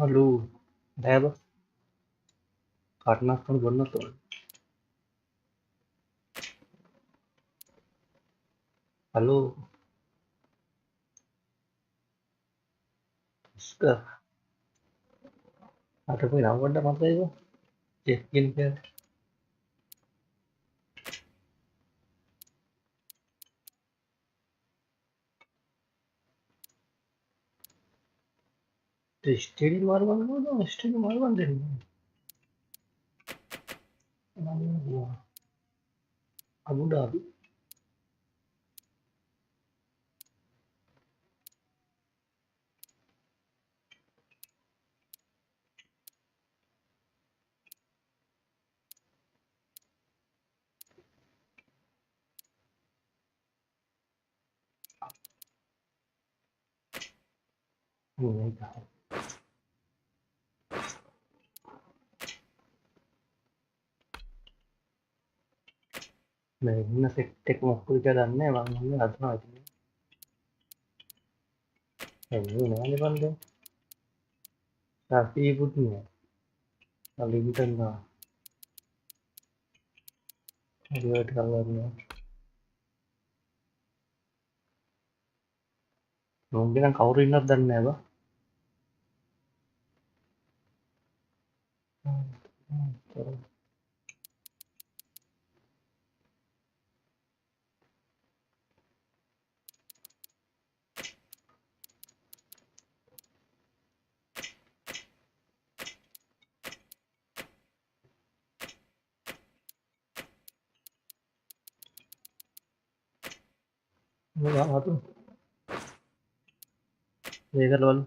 Halo, ada apa? Karena kan bener tuh. Halo, sudah ada pun apa ada masa itu? Yakin kan? Studi marwan mana? Studi marwan deh. Namanya Abu Dhabi. Ini dah. Nah, ini tek mau kerja dan nih bang, ini ada apa ini? Ini nih kan deh. Tapi ibu nih, Kalimantan lah. Dia ada kabarnya. Mungkin yang kau rinat dan nih apa? Ini apa tuh? Ini kan lalu.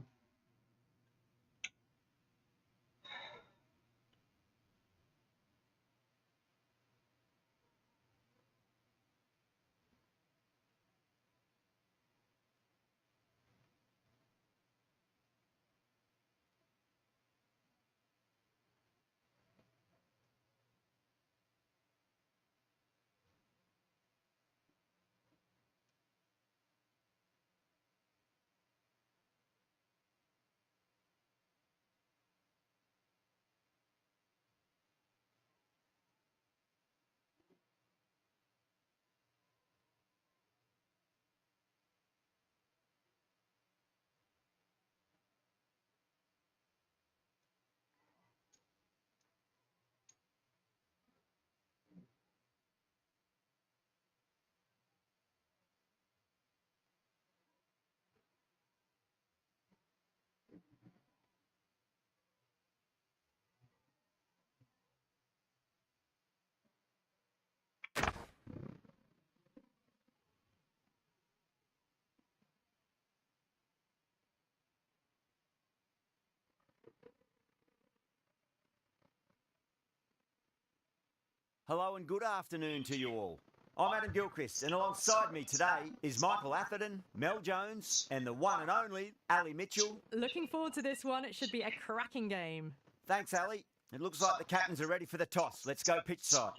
Hello and good afternoon to you all. I'm Adam Gilchrist, and alongside me today is Michael Atherton, Mel Jones, and the one and only Ali Mitchell. Looking forward to this one. It should be a cracking game. Thanks, Ali. It looks like the captains are ready for the toss. Let's go pitch side.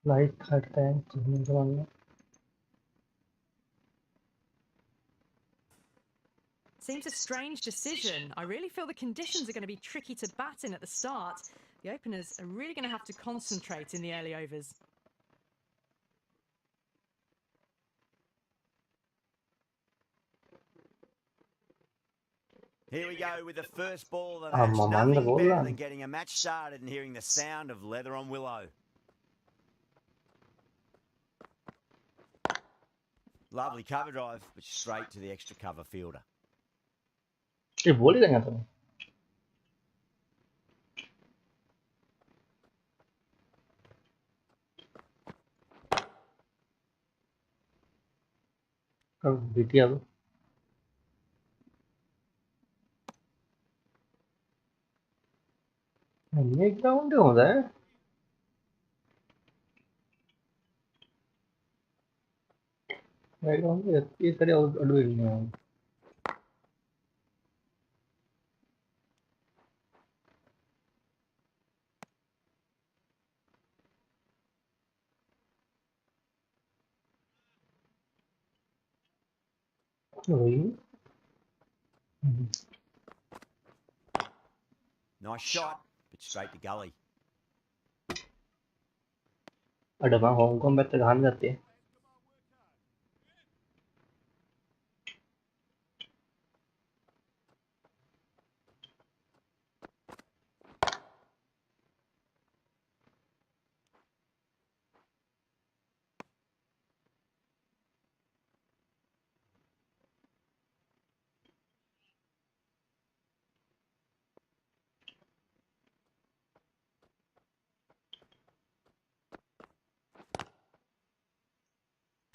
Like करते हैं चीनी जमाने. Seems a strange decision. I really feel the conditions are going to be tricky to bat in at the start. The openers are really going to have to concentrate in the early overs. Here we go with the first ball of the Ah, match. Mamanda Nothing bola. better than getting a match started and hearing the sound of leather on willow. Lovely cover drive, but straight to the extra cover fielder. ये बोल ही देंगे तुम्हें. कब बीती अब? ये ground होता है. ग्राउंड ये सारे अडवे नहीं है. Ui. Nice shot, but straight to gully. Ada mah Hong Kong better tahan जाती है.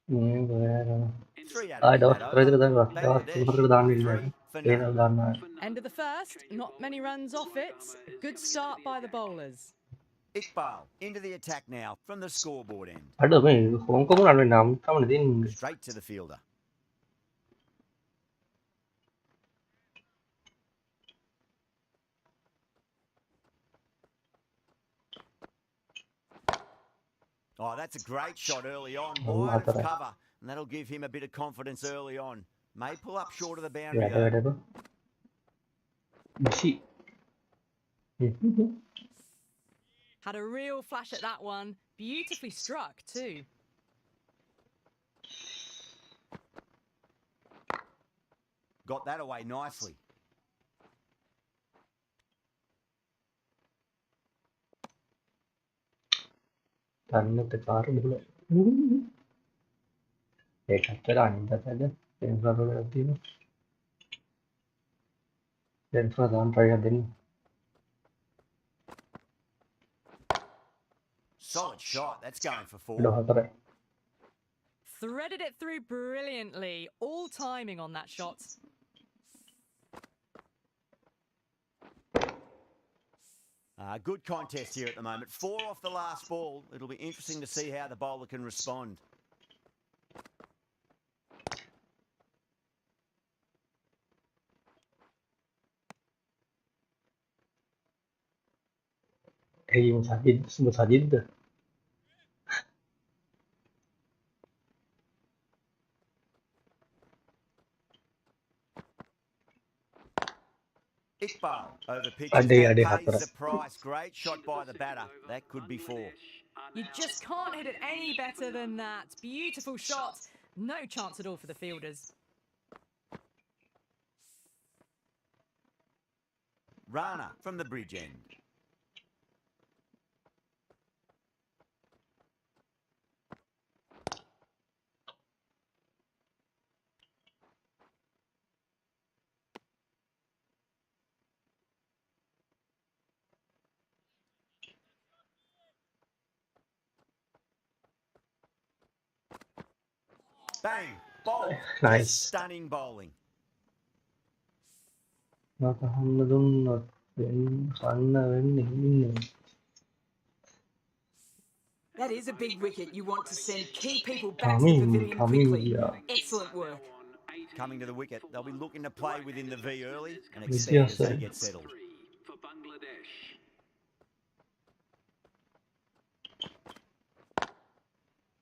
Ini 3 out of Ai in đó, that try over. cái đó đó, Bangladesh cái đàn on đi lên. 3 for Cái nothing. đàn này. End of the first, not many runs off it. A good start by the bowlers. Iqbal into the attack now from the scoreboard end. Ở được mấy không có làm được nằm trong này tin. Straight to the fielder. Oh, that's a great shot early on, wide of cover, and that'll give him a bit of confidence early on. May pull up short of the boundary though. Vậy đó. Messi. Had a real flash at that one. Beautifully struck too. Got that away nicely. തന്നിട്ട് car മുകളിൽ കച്ചടാണ് എന്താ Solid shot. That's going for 4. Threaded it through brilliantly. All timing on that shot. Good contest here at the moment. 4 off the last ball. It'll be interesting to see how the bowler can respond. مساجد Iqbal over pitch. Ade Pays the price. Great shot by the batter. That could be 4. You just can't hit it any better than that. Beautiful shot. No chance at all for the fielders. Rana from the bridge end. Bang! Bowl. Nice. Just stunning bowling. That is a big wicket. You want to send key people back to the pavilion quickly. Excellent work. Coming to the wicket, they'll be looking to play within the V early and expand as they get settled.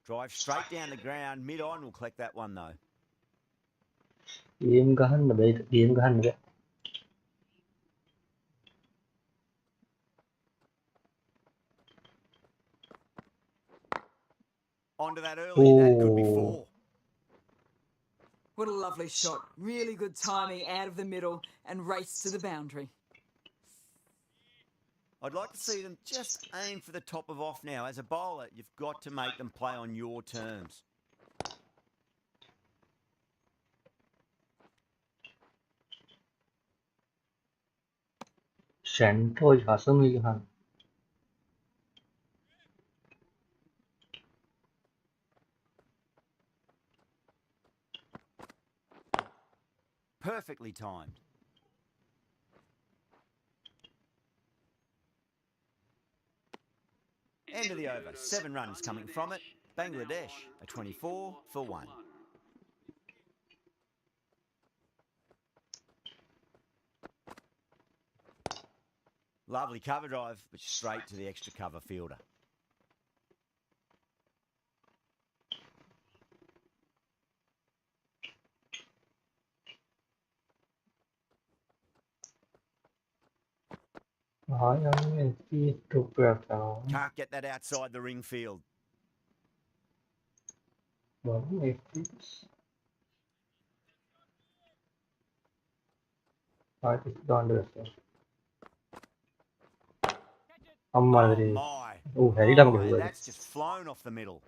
Drive straight down the ground, mid-on, will collect that one though. Onto that early, that could be 4. What a lovely shot. Really good timing out of the middle and race to the boundary. I'd like to see them just aim for the top of off now. As a bowler, you've got to make them play on your terms. Sẵn thôi khả sân đi hẳn. Perfectly timed. End of the over. 7 runs coming from it. Bangladesh a 24 for 1. Lovely cover drive, but straight to the extra cover fielder. Hayır, çok bıraktım. Can't get that outside the ring field. Var mı FPS? Hayır, döndürüyorsun. Amma Oh madre. my. Harry lang My, gol. that's just flown off the middle.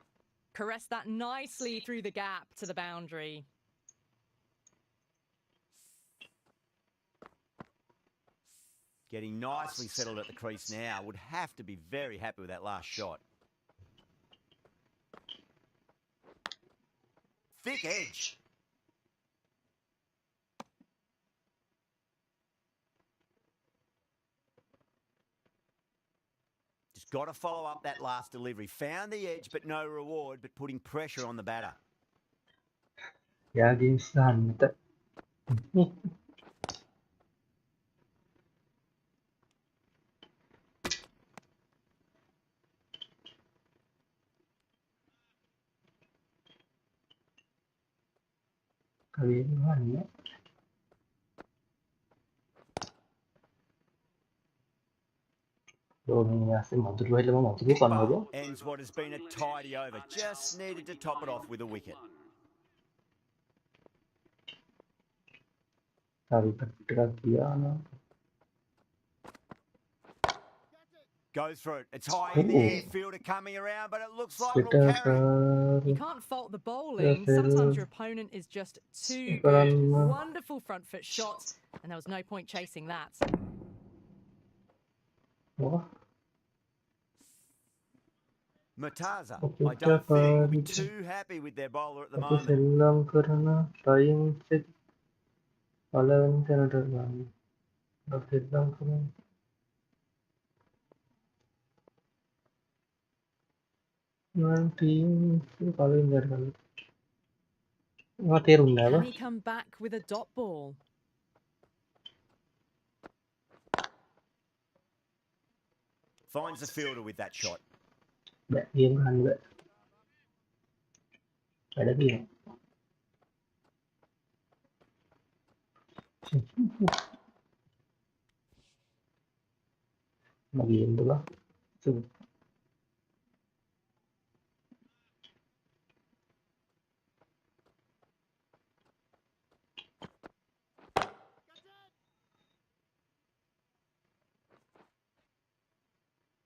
Caress that nicely through the gap to the boundary. Getting nicely settled at the crease now. Would have to be very happy with that last shot. Thick edge. Just got to follow up that last delivery. Found the edge, but no reward, but putting pressure on the batter. Geldiğim sahne. Kalian Iqbal ends what has been a tidy over. Just needed to top it off with a wicket. Goes for it. It's high in the air. Fielder coming around, but it looks like it'll carry. You can't fault the bowling. Sometimes your opponent is just too good. Wonderful front foot shot, and there was no point chasing that. Murtaza, I don't think, will be too happy with their bowler at the moment. Can he come back with a dot ball? Finds the fielder with that shot.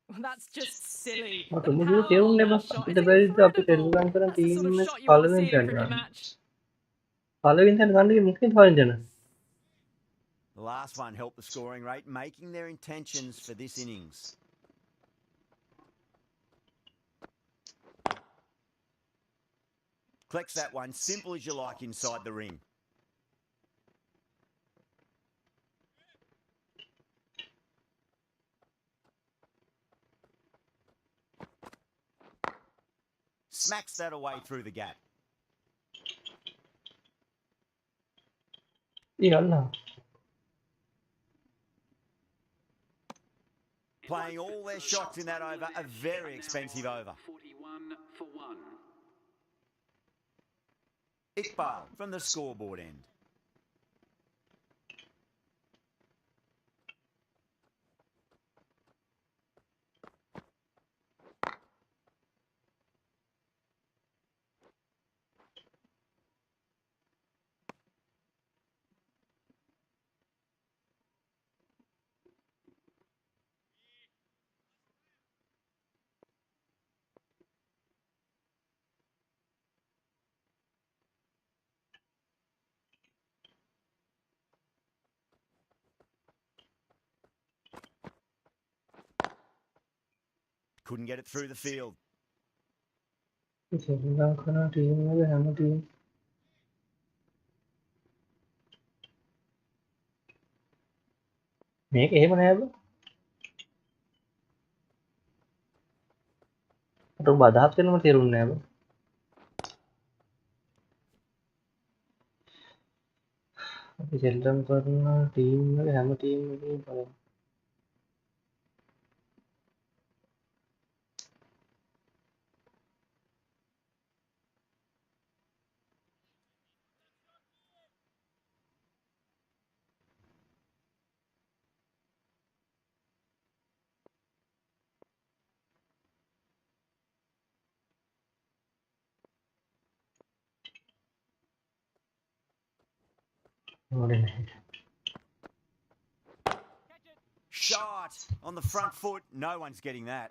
Well, that's just silly. हाँ, The तो मुझे power तेरुण on ने that बस shot is इधर बैठ जा पे तेरुण incredible. करा That's the sort of team में shot you want to पाले में see in a जाने cricket वाला match. पाले में जाने गांधी मुख्य फाइन जाना The last one helped the scoring rate, making their intentions for this innings. Collects that one, simple as you like, inside the ring. Smacks that away through the gap. ये अल्लाह Playing all their shots in that over, a very expensive over. 41 for 1. Iqbal from the scoreboard end. Couldn't get it through the field. Sri Lanka team में हम team මේක එහෙම නෑ බ මට ඔබ අදහස් කරනම තේරුන්නේ නෑ බ අපි සෙල්ලම් කරන ටීම් එක හැම ටීම් එකකම බලමු ನೋಡಿನ Shot on the front foot. No one's getting that.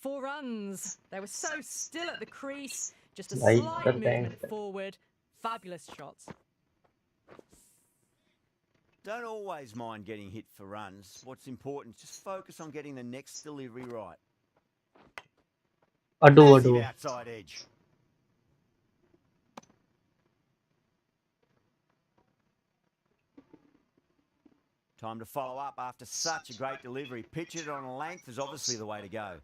4 runs. They were so still at the crease. Just a Like slight that movement thanks. forward. Fabulous shots. Don't always mind getting hit for runs. What's important, just focus on getting the next delivery right. Ado Massive outside edge. Time to follow up after such a great delivery. Pitch it on a length is obviously the way to go.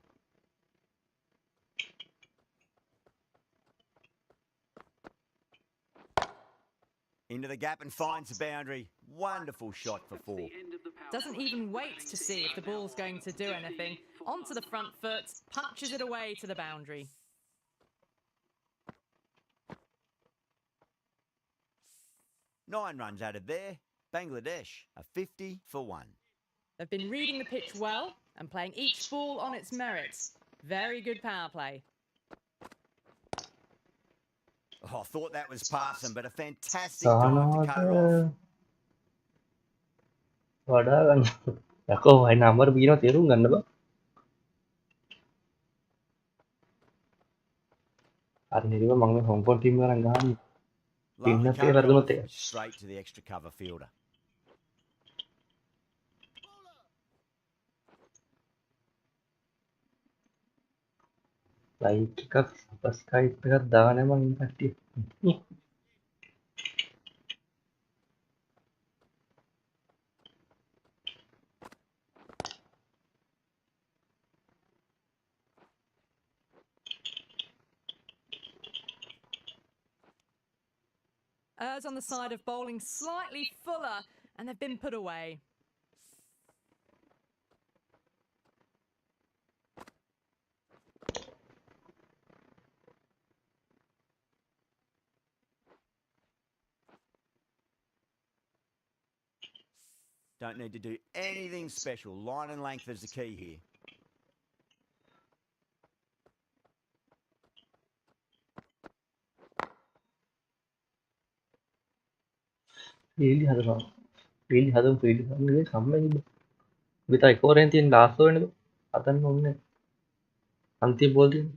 Into the gap and finds the boundary. Wonderful shot for 4. Doesn't even wait to see if the ball's going to do anything. Onto the front foot, punches it away to the boundary. Nine runs added there. Bangladesh, a 50 for 1. They've been reading the pitch well and playing each ball on its merits. Very good power play. Oh, I thought that was passing, but a fantastic dive to cut her off. වඩා ගන්න යකෝ වයි number බීනවා තේරුම් ගන්න බා අර නිරිව මම Hong Kong team කරන් ගහන්නේ Lovely පින්නත් ඒ cover වර්ධනොත් off, straight to the extra cover fielder. Like එකක් සබස්ක්‍රයිබ් එකක් දාන්න මම කට්ටිය Ers on the side of bowling slightly fuller, and they've been put away. Don't need to do anything special. Line and length is the key here. Field හදනවා field හදමු field හදන්නේ සම්මයි විතර එකෝරෙන් තියෙන last ඕනේ හදන්න ඕනේ අන්තිම බෝල් තියෙන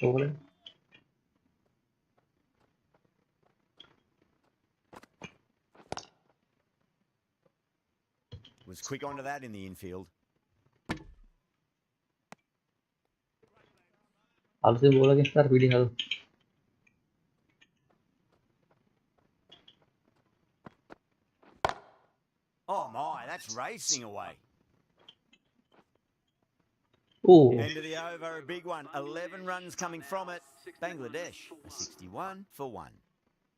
ඕනේ Was quick onto that in the infield. අලුතෙන් බෝල් එකක් ස්ටාර් ෆීල්ඩ් හදමු Oh my, that's racing away. Oh End of the over, a big one. 11 runs coming from it. Bangladesh, a 61 for 1.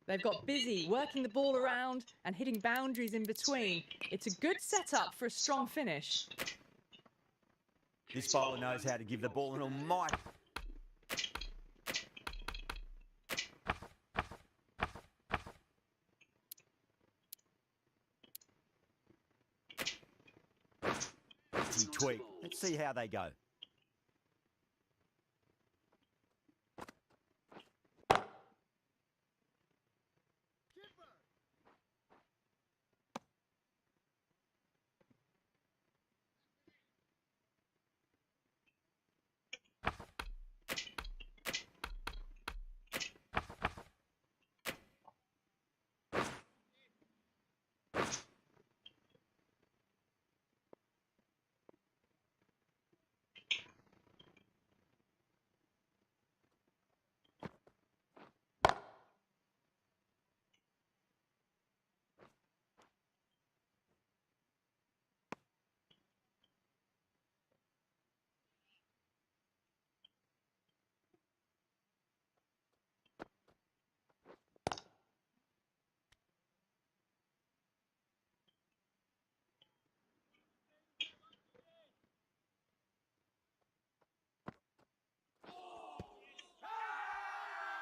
They've got busy working the ball around and hitting boundaries in between. It's a good setup for a strong finish. This bowler knows how to give the ball an almighty. Tweak. Let's see how they go.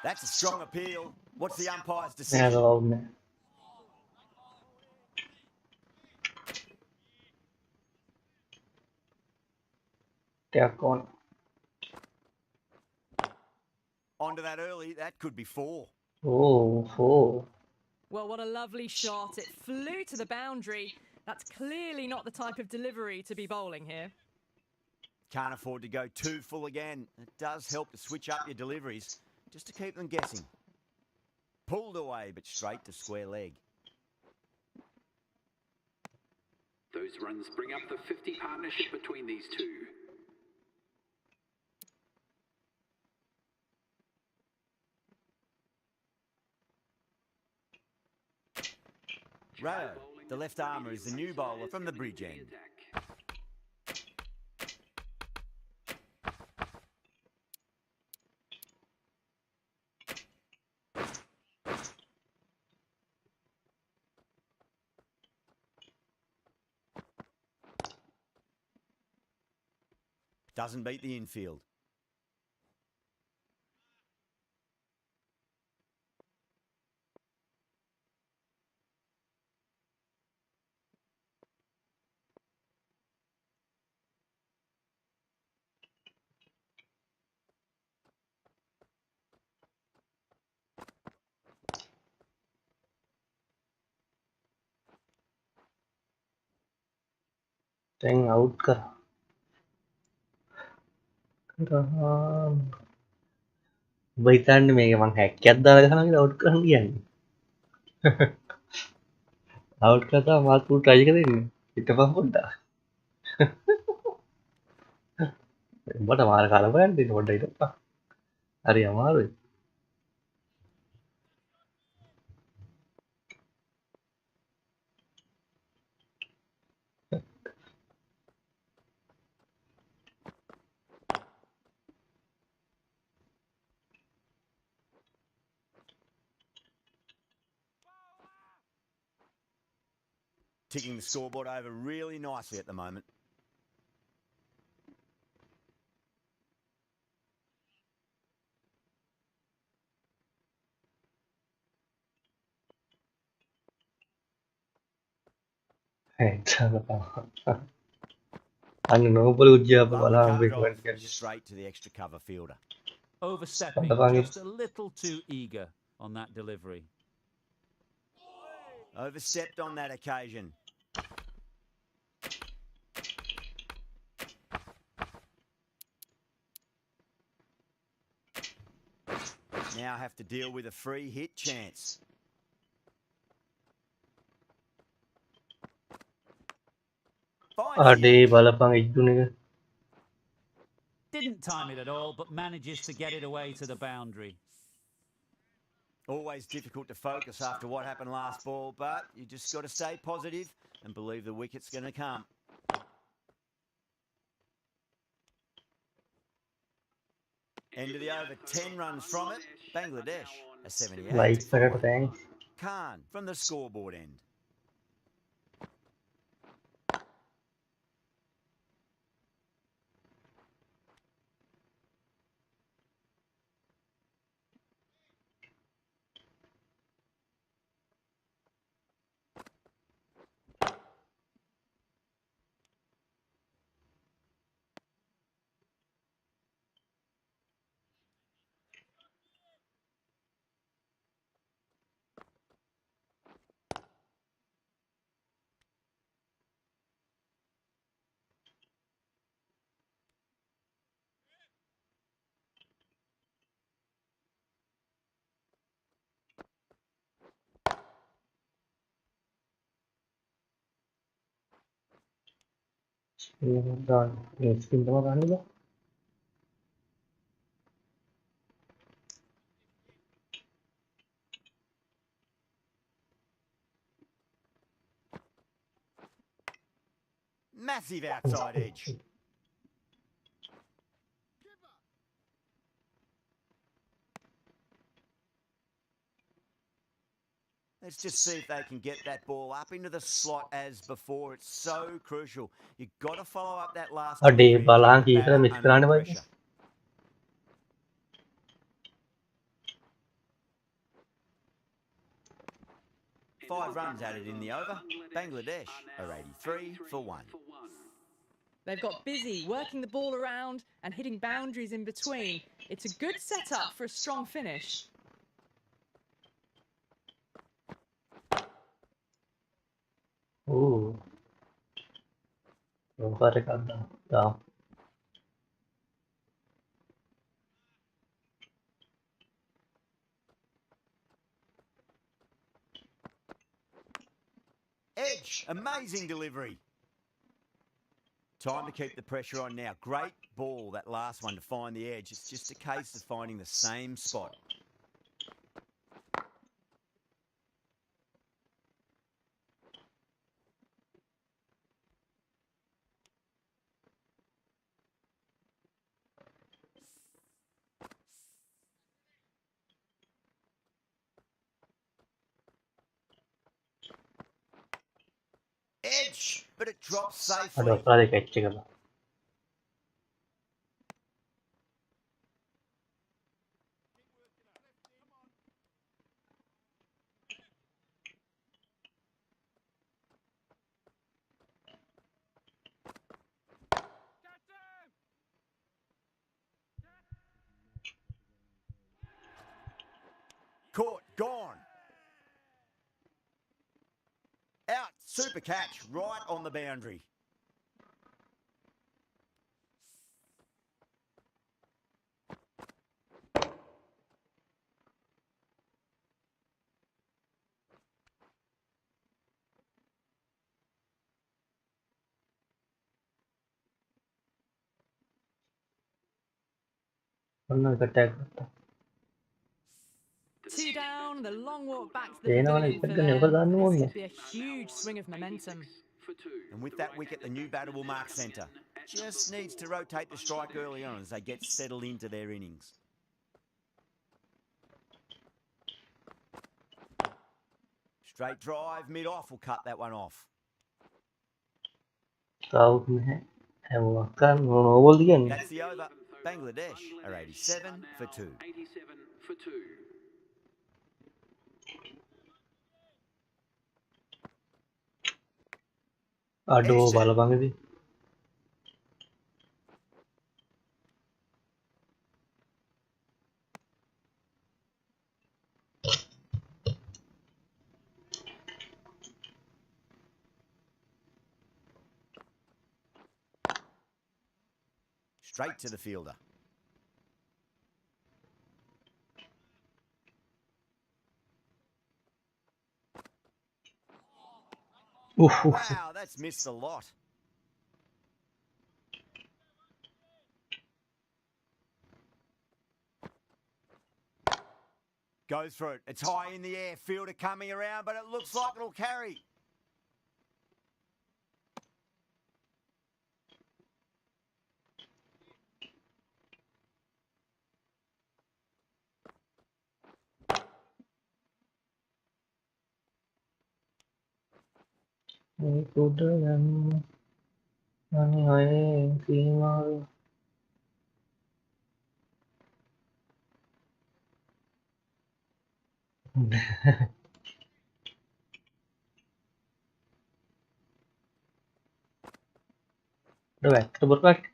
That's a strong appeal. What's the umpire's නෑ decision? කවුරුත් නෑ ටයක් ඕන Onto that early, that could be 4. Oh four Well, what a lovely shot. It flew to the boundary. That's clearly not the type of delivery to be bowling here. Can't afford to go too full again. It does help to switch up your deliveries, just to keep them guessing. Pulled away, but straight to square leg. Those runs bring up the 50 partnership between these two. Rayo, the left armour, is the new bowler from the bridge end. Doesn't beat the infield. Staying out कर बैठने में क्या है क्या दाल खाना कि out कर दिया आउट करता मार पूरा ट्राई करेंगे इतना होता बड़ा मार खा रहा है दिन बड़ा इतना अरे हमारे Ticking the scoreboard over really nicely at the moment. Noble job Lovely वाला cut big off, one कर straight to the extra cover fielder. Overstepping, just a little too eager on that delivery. Overstepped on that occasion. Now have to deal with a free hit chance. अरे बालपंग इज्जू ने Didn't time it at all, but manages to get it away to the boundary. Always difficult to focus after what happened last ball, but you just got to stay positive and believe the wicket's going to come. End of the over, 10 runs from it. Bangladesh, a 78. Like for thanks. Khan from the scoreboard end. Spin sama kan juga. Massive outside edge. Let's just see if they can get that ball up into the slot as before. It's so crucial. You've got to follow up that last delivery and keep balang the ki batter miss under कराने भाई. pressure. Five runs added in the over. Bangladesh are 83 for 1. They've got busy working the ball around and hitting boundaries in between. It's a good setup for a strong finish. Non fare calda. Da. Edge, amazing delivery. Time to keep the pressure on now. Great ball, that last one, to find the edge. It's just a case of finding the same spot. Edge, but it drops safely. Frate catch kala. Caught, gone. Out, super catch, right on the boundary.Onna attack करता. 2 down, the long walk back to the Dena वाला pavilion इतना for करने them. को दान This नहीं could be a huge swing of momentum. And with that wicket, the new batter will mark centre. Just needs to rotate the strike early on as they get settled into their innings. Straight drive, mid-off will cut that one off. Out में है वो आकर वो बोल दिया नहीं. That's the over. Bangladesh are 87 for 2. 87 for 2. Aduh, bala banget sih. Straight to the fielder. Wow, that's missed a lot. Goes for it. It's high in the air. Fielder coming around, but it looks like it'll carry.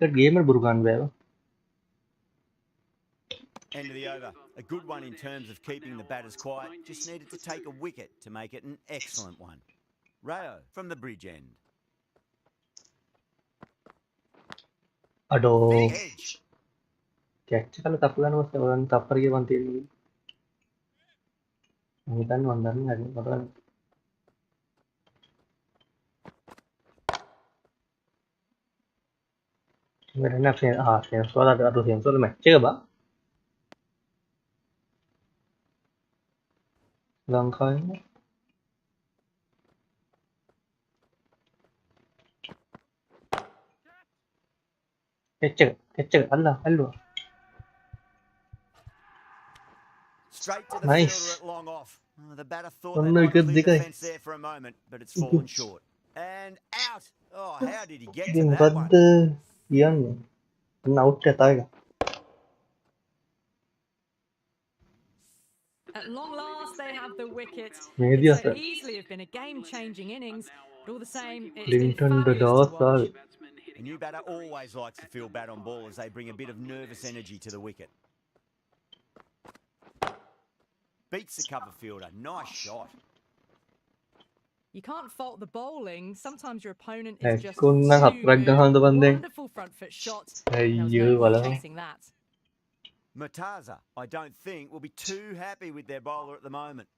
Gamer burukan be. End of the over. A good one in terms of keeping the batters quiet. Just needed to take a wicket to make it an excellent one. Rayo from the bridge end. Aduh. Edge. Catch kalau tapukan mas orang tapar dia bantu ini. Ini kan mandan lagi orang. Mereka nak sensor ada sensor macam apa? Langkah ini. Catch, Allah. Straight to the Nice. fielder at long off. Oh, the batter thought One they might wicket clear the dikai. fence there for a moment, but it's fallen short. And out. Oh, how did he get Dia to that one? mukad yang out kata. At long last, they have the wicket. Maybe It so sir. easily have been a game-changing innings, but all the same, it's Clinton been the fabulous to Dawes watch. A new batter always likes to feel bat on ball as they bring a bit of nervous energy to the wicket. Beats the cover fielder. Nice shot. You can't fault the bowling. Sometimes your opponent is just Kunna too hatragga good. handa bande. Wonderful front foot shot. And there was Ayyo no point wala. chasing that. Mataza, I don't think, will be too happy with their bowler at the moment.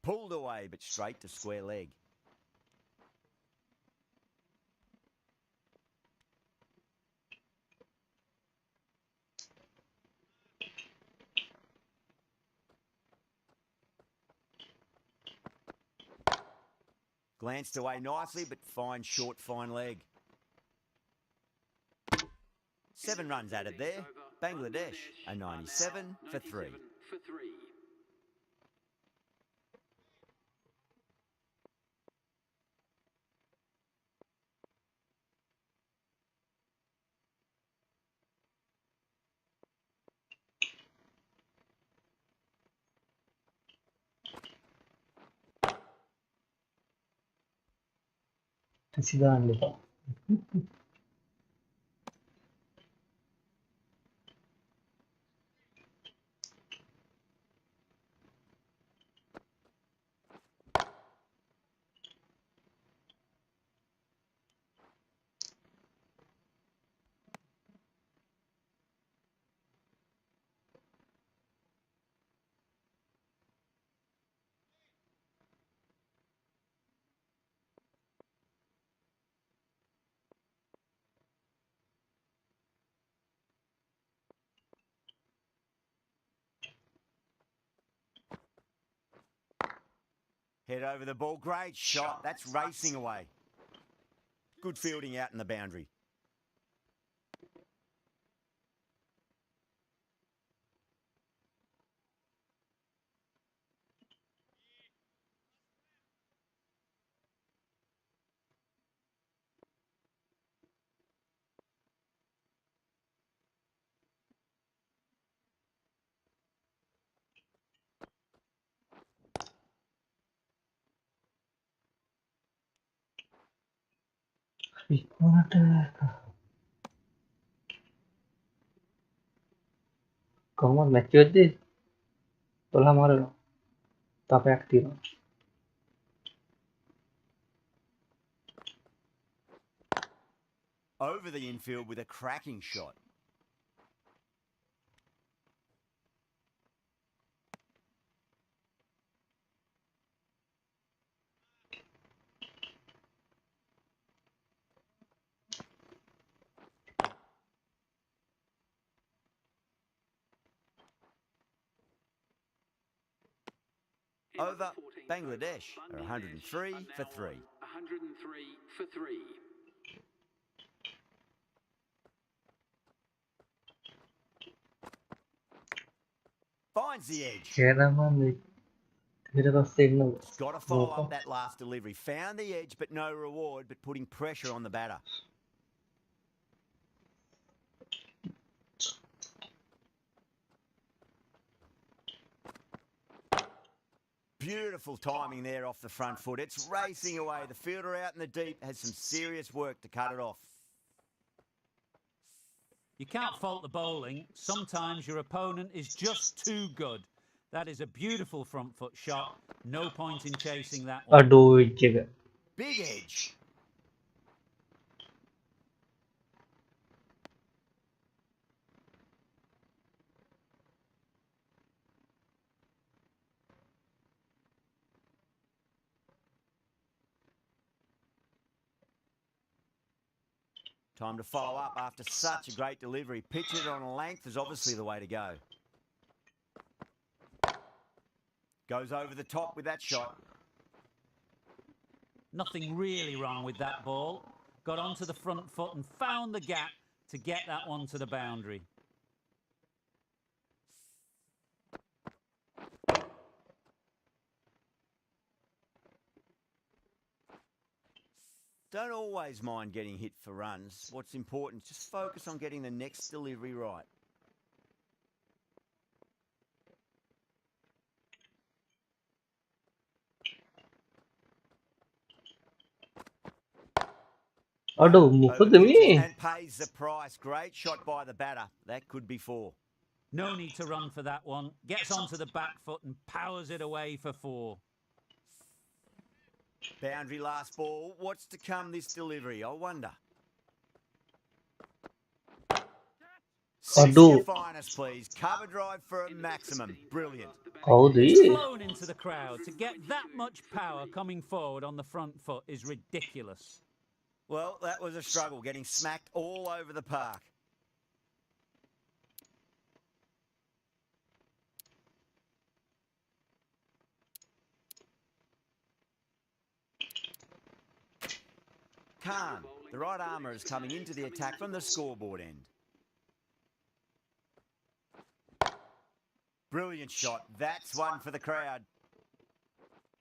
Pulled away, but straight to square leg. Glanced away nicely, but fine short, fine leg. 7 runs added there. Bangladesh, a 97 for 3. Sidaan dito. Head over the ball. Great shot. That's racing away. Good fielding out in the boundary. කොහොමද match වෙද්දී 12 මාරනවා. තපයක් තියෙනවා. Over the infield with a cracking shot. Over, Bangladesh are 103 for 3. 103 for 3. Finds the edge. කේරමන් ඊට පස්සේ ඉන්න Got to follow up that last delivery. Found the edge, but no reward, but putting pressure on the batter. Beautiful timing there off the front foot. It's racing away. The fielder out in the deep has some serious work to cut it off. You can't fault the bowling. Sometimes your opponent is just too good. That is a beautiful front foot shot. No point in chasing that one. අඩෝ වෙච්ච එක. Big edge. Time to follow up after such a great delivery. Pitch it on a length is obviously the way to go. Goes over the top with that shot. Nothing really wrong with that ball. Got onto the front foot and found the gap to get that one to the boundary. Don't always mind getting hit for runs. What's important is just focus on getting the next delivery right. අඩෝ Over මොකද pitches මේ? and pays the price. Great shot by the batter. That could be 4. No need to run for that one. Gets onto the back foot and powers it away for 4. Boundary last ball. What's to come this delivery, I wonder? 6 your Aduh, finest, please. Cover drive for a maximum. Brilliant. It's Audi. flown into the crowd. To get that much power coming forward on the front foot is ridiculous. Well, that was a struggle, getting smacked all over the park. Khan, the right armour is coming into the attack from the scoreboard end. Brilliant shot. That's one for the crowd.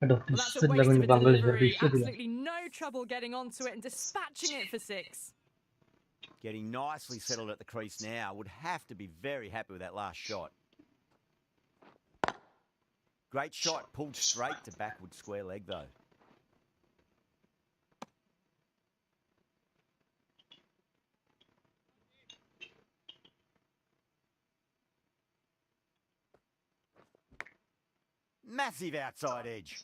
Aduh, Well, that's a disset waste lang of ni a Bangladesh delivery. disset lang. Absolutely no trouble getting onto it and dispatching it for 6. Getting nicely settled at the crease now. Would have to be very happy with that last shot. Great shot. Pulled straight to backward square leg, though. Massive outside edge.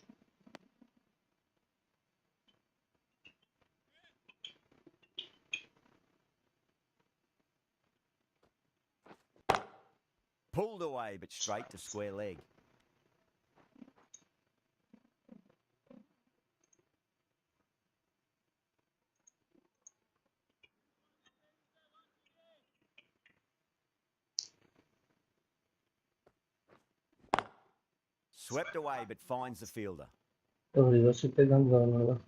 Pulled away, but straight to square leg. Swept away, but finds the fielder. तो reverse पे काम करना होगा.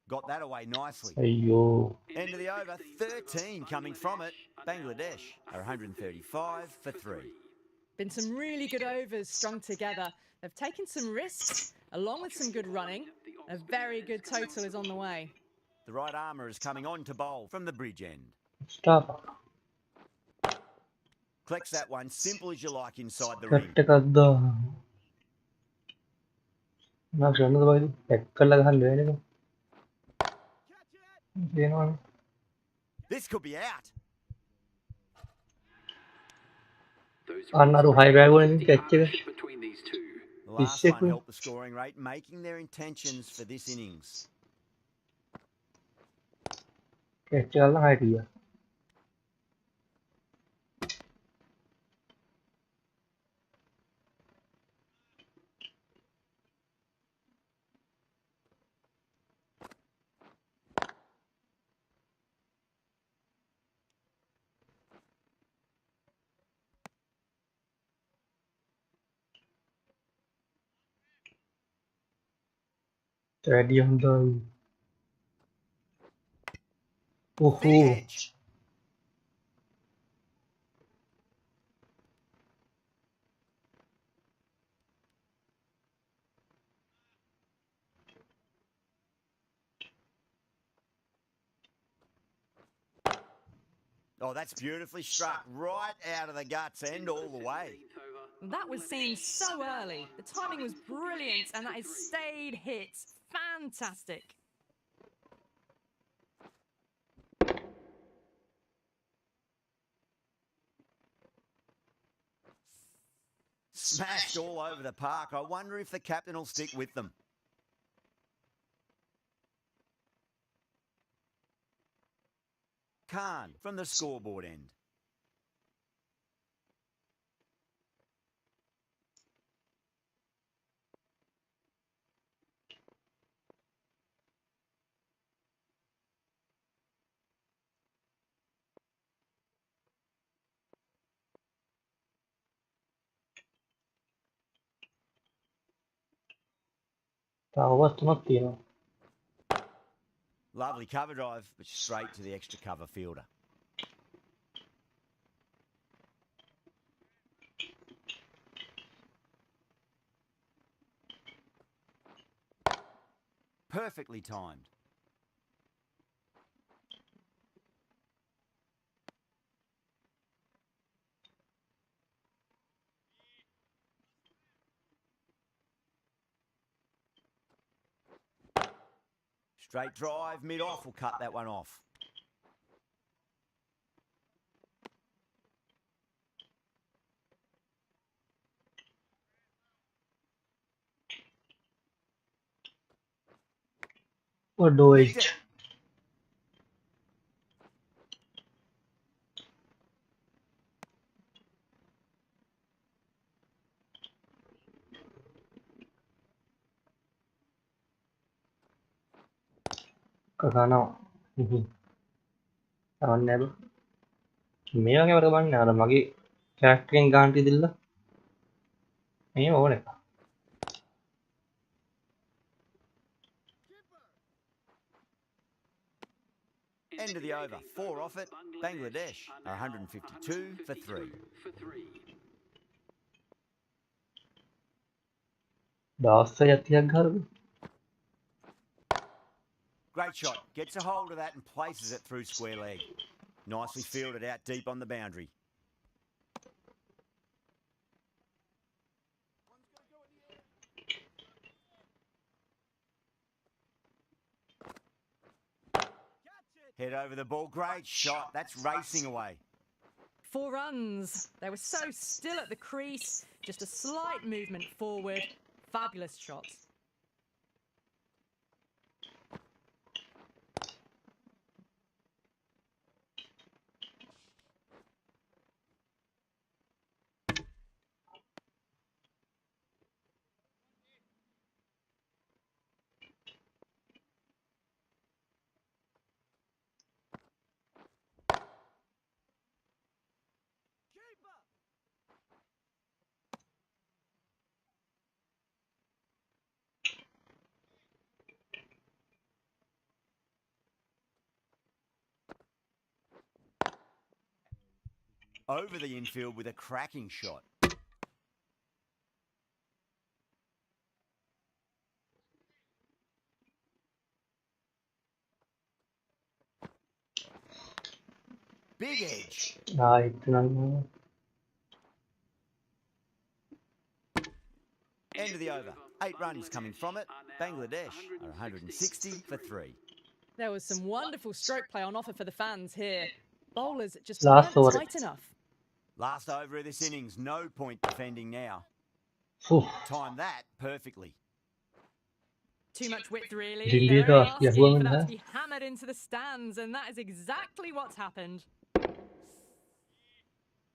Got that away nicely. अयो. End of the over. 13 coming from it. Bangladesh are 135 for 3. Been some really good overs strung together. They've taken some risks, along with some good running. A very good total is on the way. The right armour is coming on to bowl from the bridge end. Stop. Collects that one, simple as you like inside the ring. Cut कर दो. ना करने दो भाई. टक्कर लगा ले लेने को. ये ना. This could be out. Annaru high bag one catch it. Between these two. The last Ishek. one helped the scoring rate, making their intentions for this innings. Catch वाला high किया. Ready on the. Thin Oh. edge. Oh, that's beautifully struck. Right out of the guts end all the way. That was seen so early. The timing was brilliant, and that has stayed hit. Fantastic. Smashed all over the park. I wonder if the captain will stick with them. Khan from the scoreboard end. Tawas not तीनों. Lovely cover drive, but straight to the extra cover fielder. Perfectly timed. Straight drive, mid-off will cut that one off. Waduh, Nicked it. kakana. Tawannya bro. මේවා camera බලන්නේ අර මගේ character එකෙන් ගාන්ටි දෙilla. මේ ඕනේ. End of the over. 4 off it. Bangladesh are 152 for 3. දාස්ස යතියක් ගහරපු. Great shot. Gets a hold of that and places it through square leg. Nicely fielded out deep on the boundary. Head over the ball. Great shot. That's racing away. 4 runs. They were so still at the crease. Just a slight movement forward. Fabulous shots. Over the infield with a cracking shot. Big edge. ආයිත් End of the over. 8 runs coming from it. Bangladesh are 160 for 3. There was some wonderful stroke play on offer for the fans here. Bowlers just Last weren't over. tight enough. Last over of this innings. No point defending now. Time that perfectly. Too much width, really. Really They're only tough. Yeah, asking for woman, that huh? to be hammered into the stands, and that is exactly what's happened.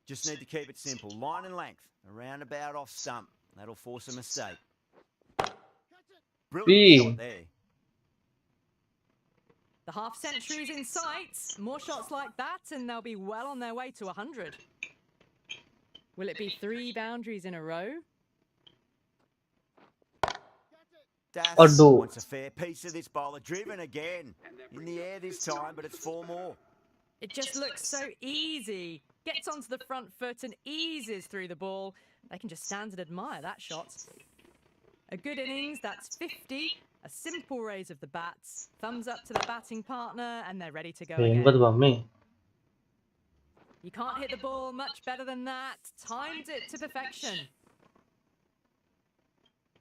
Just need to keep it simple. Line and length. Around about off stump. That'll force a mistake. Brilliant shot there. The half century's in sight. More shots like that, and they'll be well on their way to 100. Will it be 3 boundaries in a row? Das Aduh. wants a fair piece of this bowler. Driven again. In the air this time, but it's 4 more. It just looks so easy. Gets onto the front foot and eases through the ball. They can just stand and admire that shot. A good innings, that's 50. A simple raise of the bats. Thumbs up to the batting partner, and they're ready to go මොකද again. බම් මේ You can't hit the ball much better than that. Timed it to perfection.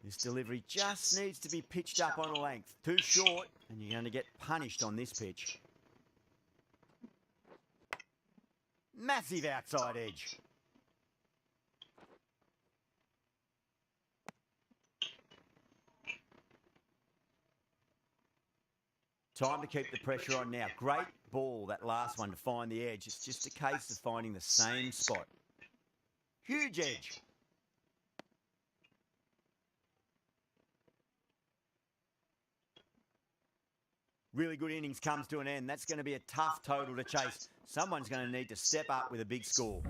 This delivery just needs to be pitched up on a length. Too short, and you're going to get punished on this pitch. Massive outside edge. Time to keep the pressure on now. Great ball, that last one, to find the edge. It's just a case of finding the same spot. Huge edge. Really good innings comes to an end. That's going to be a tough total to chase. Someone's going to need to step up with a big score.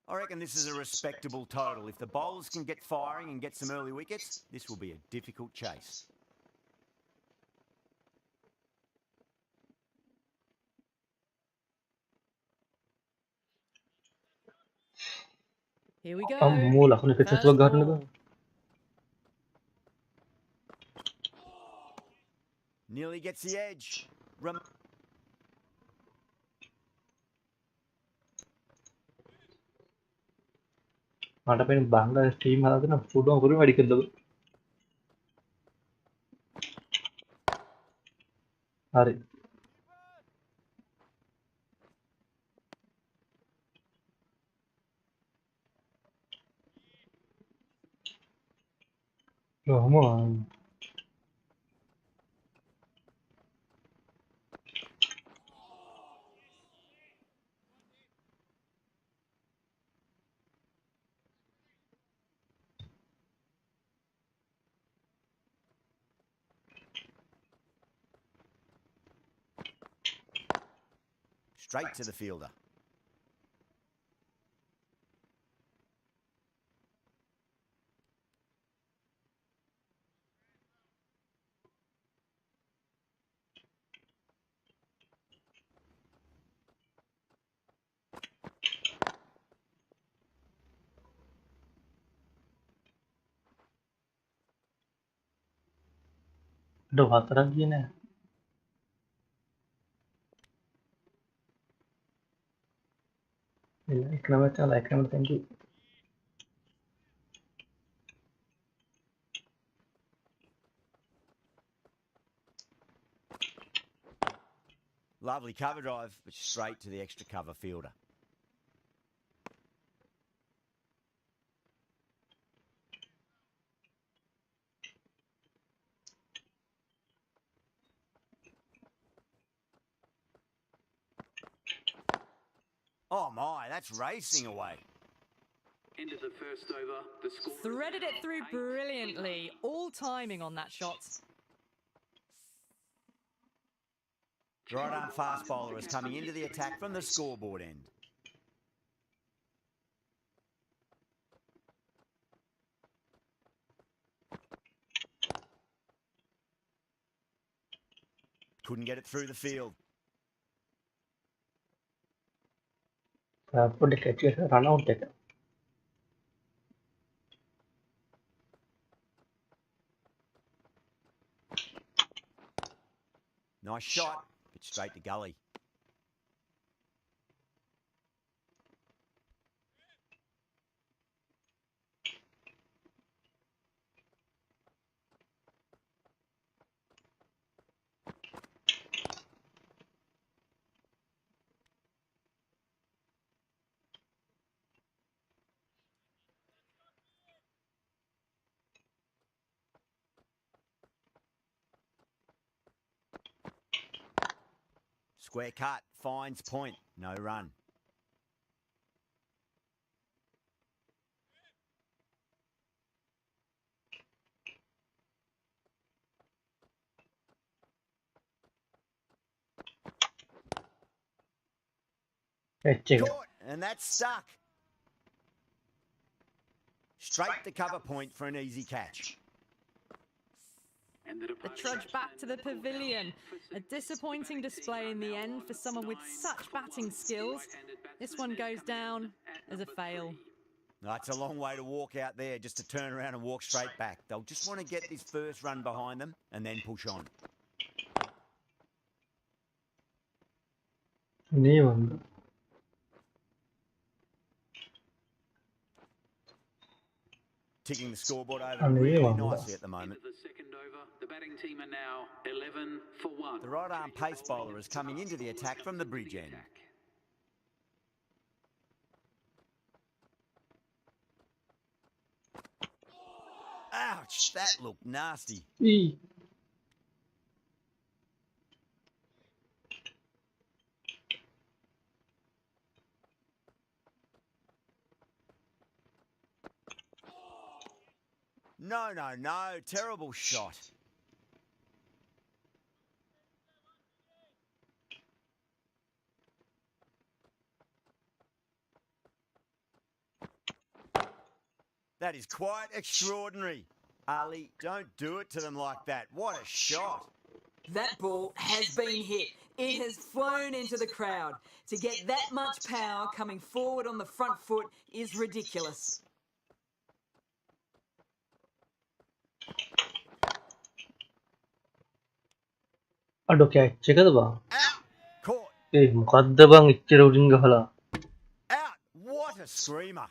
I reckon this is a respectable total. If the bowlers can get firing and get some early wickets, this will be a difficult chase. Here we go. අම්මෝ ලකුණු First 160ක් ගහන්න ball. බෑ. Nearly gets the edge. මට පේන Bangladesh team හදන පුදුම කරුම වැඩි කළා. හරි. Come on. Straight to the fielder. Đồ හතරක් ගියේ නෑ. එක නම චාලා එක නම thank you. Lovely cover drive, but straight to the extra cover fielder. Oh my, that's racing away. End of the first over. The score. Threaded it through brilliantly. All timing on that shot. Right arm fast bowler is coming into the attack from the scoreboard end. Couldn't get it through the field. පොඩි catch එක රන් out එක. Nice shot, but straight to gully. Square cut, finds point, no run. Catch එක. Caught, and that's stuck. Straight to cover point for an easy catch. And the The trudge back to the pavilion. A disappointing display in the end for someone with such batting skills. This one goes down as a fail. That's a long way to walk out there just to turn around and walk straight back. They'll just want to get this first run behind them and then push on. නේ වන්ද. Ticking the scoreboard over And really yeah, nicely at the moment. the second over. The batting team are now 11 for 1. The right arm pace bowler is coming into the attack from the bridge end. Ouch, that looked nasty. E. No, no, no, terrible shot. That is quite extraordinary. Ali, don't do it to them like that. What a shot. That ball has been hit. It has flown into the crowd. To get that much power coming forward on the front foot is ridiculous. අඩෝ catch එකද බං? Out. Caught. ඒ මොකද්ද බං ඉච්චර උඩින් ගහලා? Out. What a screamer.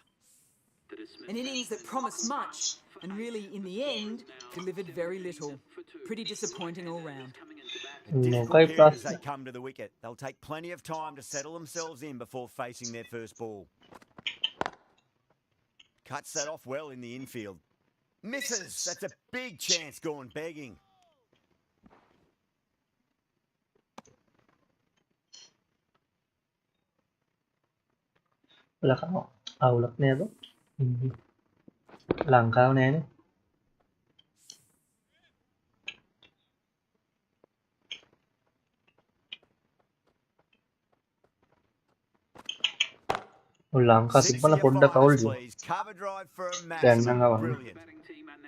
An innings that promised much and really, in the end, delivered very little. Pretty disappointing all round. A difficult නොකයි period as they ප්‍රශ්න. come to the wicket. They'll take plenty of time to settle themselves in before facing their first ball. Cuts that off well in the infield. Misses. That's a big chance gone begging. ලකනවා. අවුලක් නේද? ලංකාව නෑනේ. Lanka 6 තිබ්බන for your පොඩ්ඩක් finest, අවුල්ද? please. Cover drive for a දැන් maximum. නම් අවුල්. Brilliant.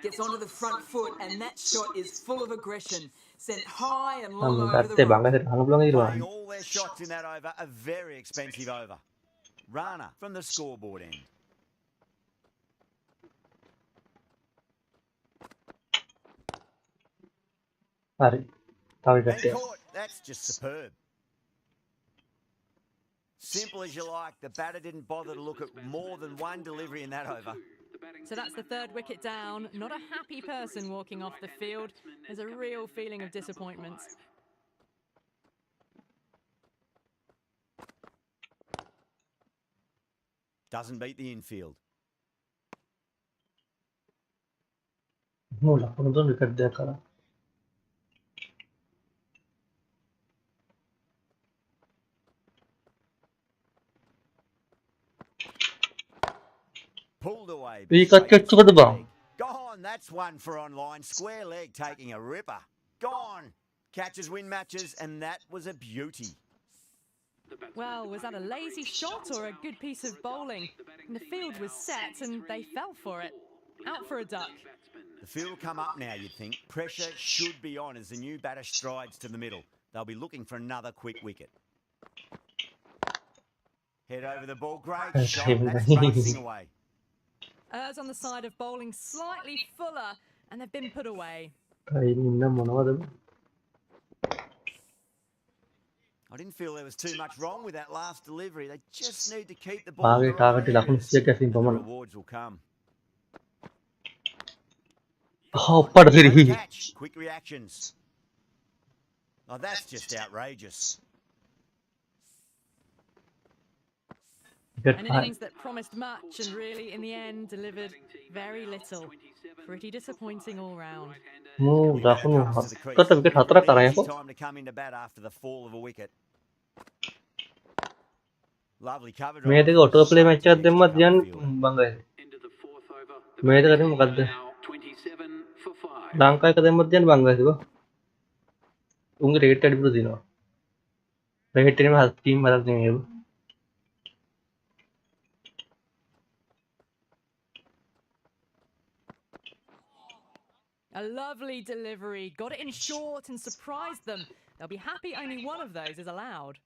Gets onto the front foot, and that shot is full of aggression. Sent high and නම් long over the ගත්තේ rope. බංගසට අහන්න පුළුවන් ඉරවා. Playing all their shots in that over, a very expensive over. Rana from the scoreboard end. හරි. තව And එකක්. caught. That's just superb. Simple as you like. The batter didn't bother to look at more than one delivery in that over. So that's the third wicket down. Not a happy person walking off the field. There's a real feeling of disappointment. Doesn't beat the infield. මූල කොහොමද wicket දෙයක් කරා? Pulled away. Hey, Straight cut, cut, square cut, bang. leg. Gone. That's one for online. Square leg taking a ripper. Gone. Catches win matches, and that was a beauty. Well, was that a lazy shot or a good piece of bowling? And the field was set and they fell for it. Out for a duck. The field will come up now, you'd think. Pressure should be on as the new batter strides to the middle. They'll be looking for another quick wicket. Head over the ball. Great shot. That's racing away. Errs on the side of bowling slightly fuller and they've been put away. ඉන්න මොනවද? I didn't feel there was too much wrong with that last delivery. They just need to keep the ball in මාගේ the right target ලකුණු areas, 100ක් ඇසින් and the පමණ. rewards will come. ඔප්පඩ Great Siri. catch. Quick reactions. Oh, that's just outrageous. Wicket An පහයි. innings that promised much and really, in the end, delivered very little. Pretty disappointing all round. මූ ලකුණු Comes to the crease. 7කට wicket 4ක් කරා Easy යකෝ. time to come into bat after the fall of a wicket. Lovely cover drive. මේ දෙක auto play match එකක් දෙම්මත් යන්න බංගයි. මේ දෙක දෙන්න මොකද්ද? ලංකාව එක දෙම්මත් යන්න බංගයි බං. උන්ගේ රේට් අඩිපුර දිනවා. රේට් එකේම ටීම් හදක් නෙමෙයි. A lovely delivery. Got it in short and surprised them. They'll be happy only one of those is allowed.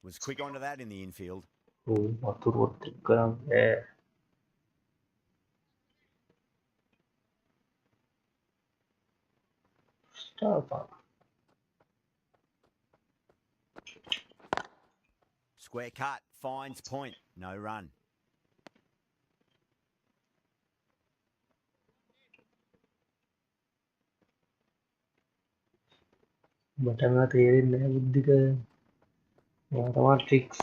Was quick onto that in the infield. ඕ වතුරුවත් එක්කනම් ඈ. Staff. Square cut. Finds point. No run. බටම තේරෙන්නේ නැහැ බුද්ධික. මම තමයි tricks.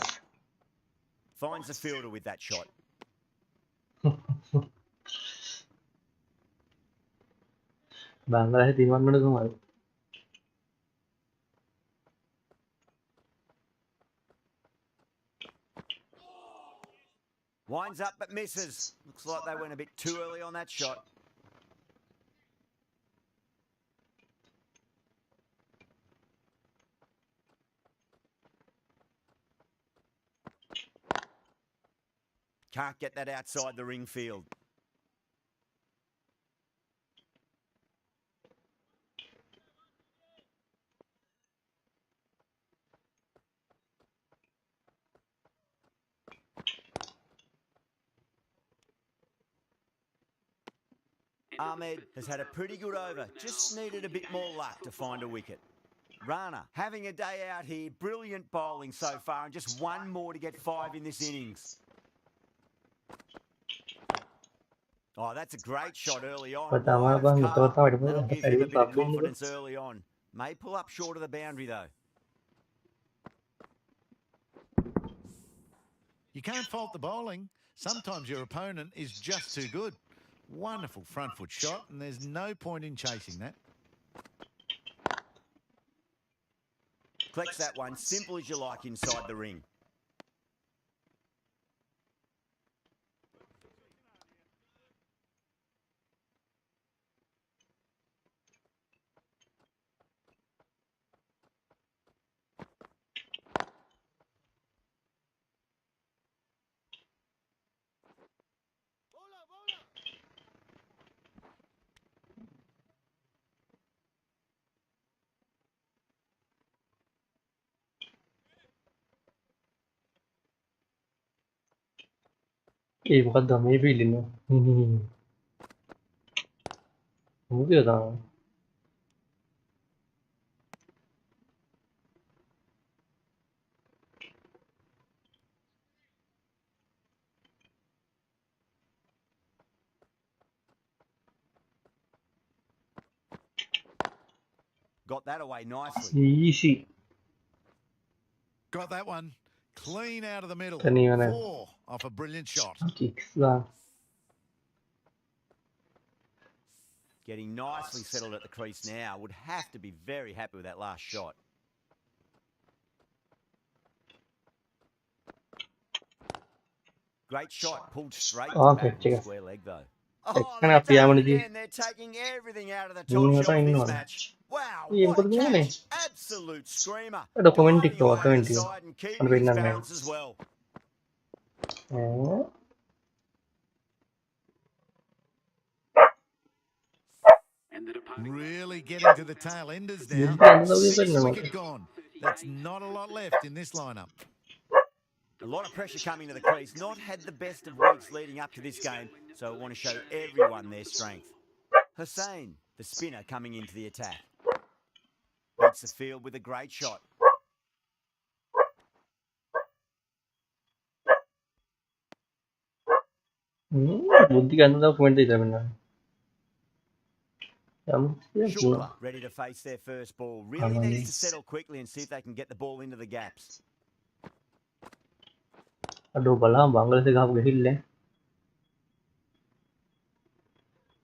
Finds the fielder with that shot. බංගලාදේශ තිමන් වෙන කොහමද? Winds up but misses. Looks like they went a bit too early on that shot. Can't get that outside the ring field. Ahmed has had a pretty good over, just needed a bit more luck to find a wicket. Rana having a day out here, brilliant bowling so far, and just one more to get 5 in this innings. Oh, that's a great shot early on. Pertama Wide bang of gitu cover. pertama di That'll bawah give tadi him a bit of problem gitu. confidence early on. May pull up short of the boundary though. You can't fault the bowling. Sometimes your opponent is just too good. Wonderful front foot shot, and there's no point in chasing that. Collects that one, simple as you like inside the ring. مقدم يبي لنا مو كذا. Got that away nicely. Easy. Got that one clean out of the middle. Tani mana? 4 off a brilliant shot. Kicks lah. Getting nicely settled at the crease now. Would have to be very happy with that last shot. Great shot, pulled straight to Okay, back with cheers. square leg though. Kan Oh, they've apa yang done it mana again. They're taking everything out of the Ini top shelf ngapain of this orang? match. Wow, Iya, what a ikut gimana nih? catch. Absolute screamer. Ada komentik Diving tuh, away to the komentik. side and keeping Sampai his nang balance as well. And the departing Really getting to the tail enders now. Jadi anda tahu dia 6th kan wicket gone. That's not a lot left in this lineup. A lot of pressure coming to the crease. Not had the best of weeks leading up to this game, so I want to show everyone their strength. Hussain, the spinner, coming into the attack. Beats the field with a great shot. Buti kan anda tahu komentik dah benar. Shukla ready to face their first ball. Really Aman needs ni. to settle quickly and see if they can get the ball into the gaps. Aduh balah banggal se gap gahil le.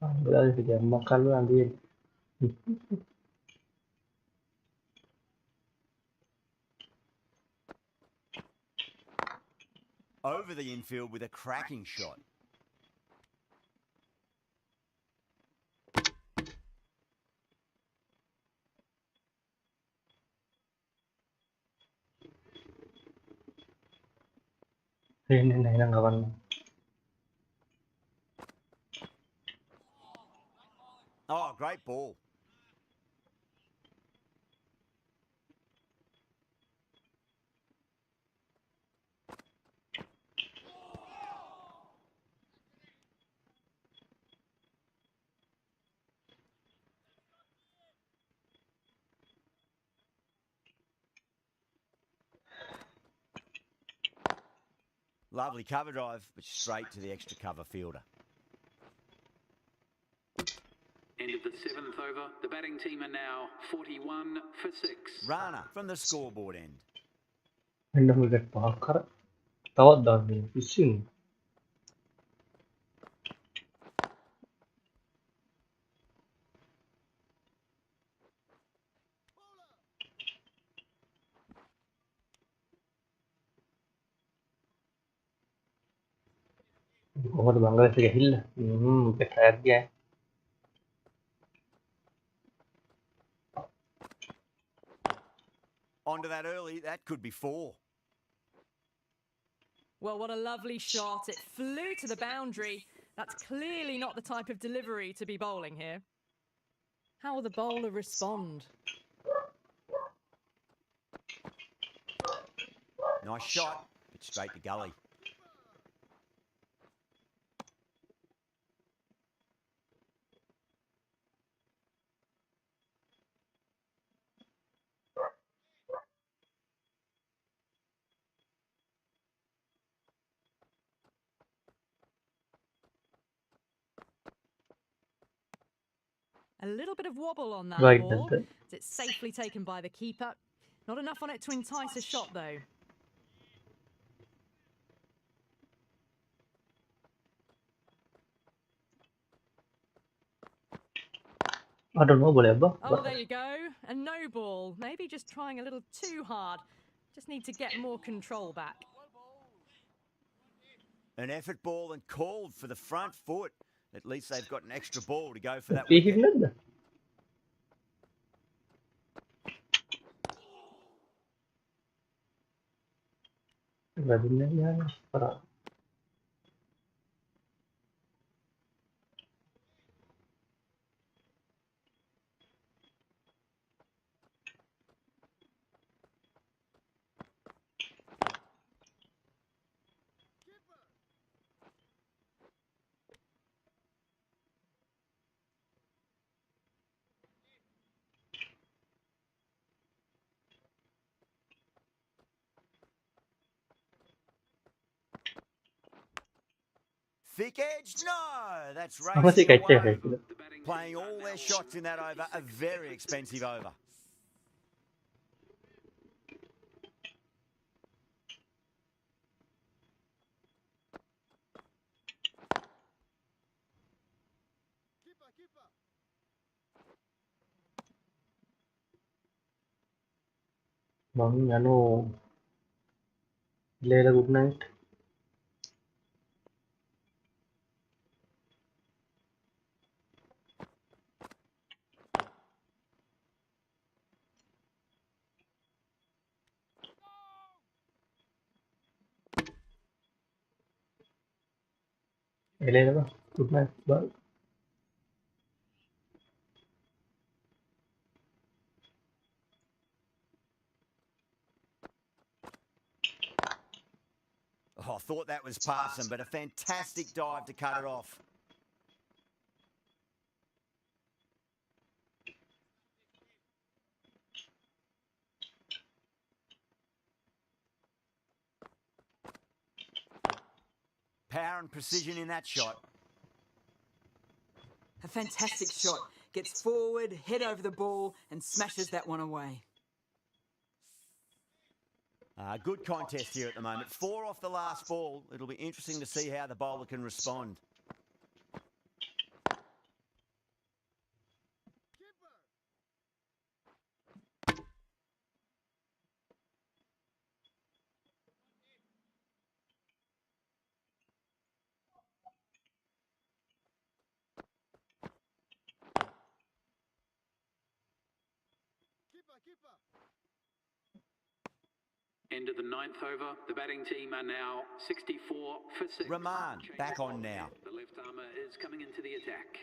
Banggal se jam makan lu ambil. Over the infield with a cracking shot. Ini nang kawan. Oh, great ball. Lovely cover drive, but straight to the extra cover fielder. end of the 7th over. The batting team are now 41 for 6. Rana from the scoreboard end. Anda wicket pakar. Tawat dah ni. Pusing. बहुत बंगाल से हिल बैठाया गया है. Onto that early, that could be 4. Well, what a lovely shot. It flew to the boundary. That's clearly not the type of delivery to be bowling here. How will the bowler respond? Nice shot, but straight to gully. A little bit of wobble on that Right ball. then. It's safely taken by the keeper. Not enough on it to entice a shot, though. I don't know, boleh apa? Oh, there you go. A no ball. Maybe just trying a little too hard. Just need to get more control back. An effort ball and called for the front foot. At least they've got an extra ball to go for that Fihim wicket. nada. Badannya ya parah. Thick edge? No, that's Apa sih racing kece away. kayak gitu? Playing all their shots in that over, a very expensive over. Bang anu Leila good night. Leila ba? Good night. Bye. Oh, I thought that was past them, but a fantastic dive to cut it off. Power and precision in that shot. A fantastic shot. Gets forward, head over the ball, and smashes that one away. Good contest here at the moment. 4 off the last ball. It'll be interesting to see how the bowler can respond. End of the 9th over. The batting team are now 64 for 6. Rahman, back on now. The left armour is coming into the attack.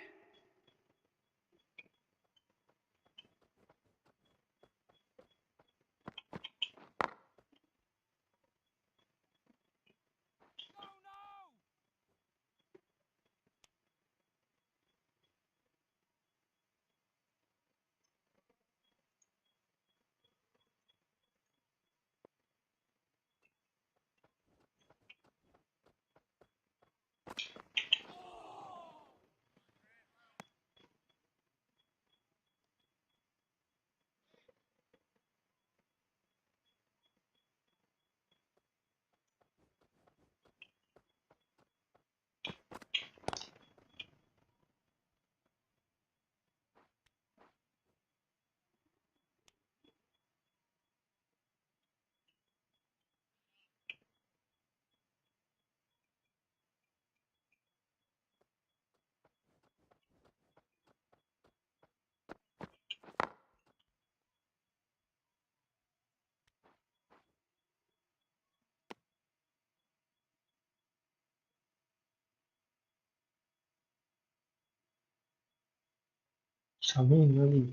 Samain lagi.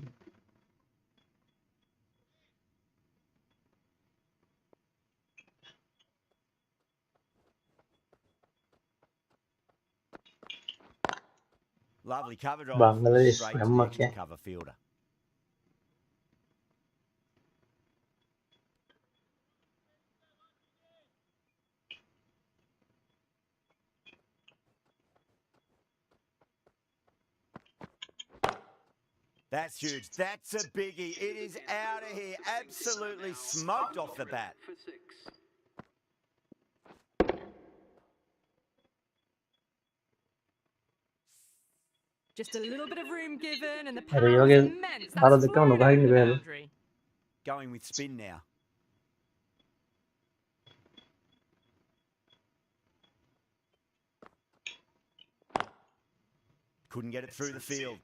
Lovely cover drive. Bangladesh Straight to the Brahma extra क्या? cover fielder. That's huge. That's a biggie. It is out of here. Absolutely smoked off the bat. For 6. Just a little bit of room given, and the अरे power ये is immense. सारा That's धक्का flown नुका ही over नहीं the गया boundary. Going with spin now. Couldn't get it through the field.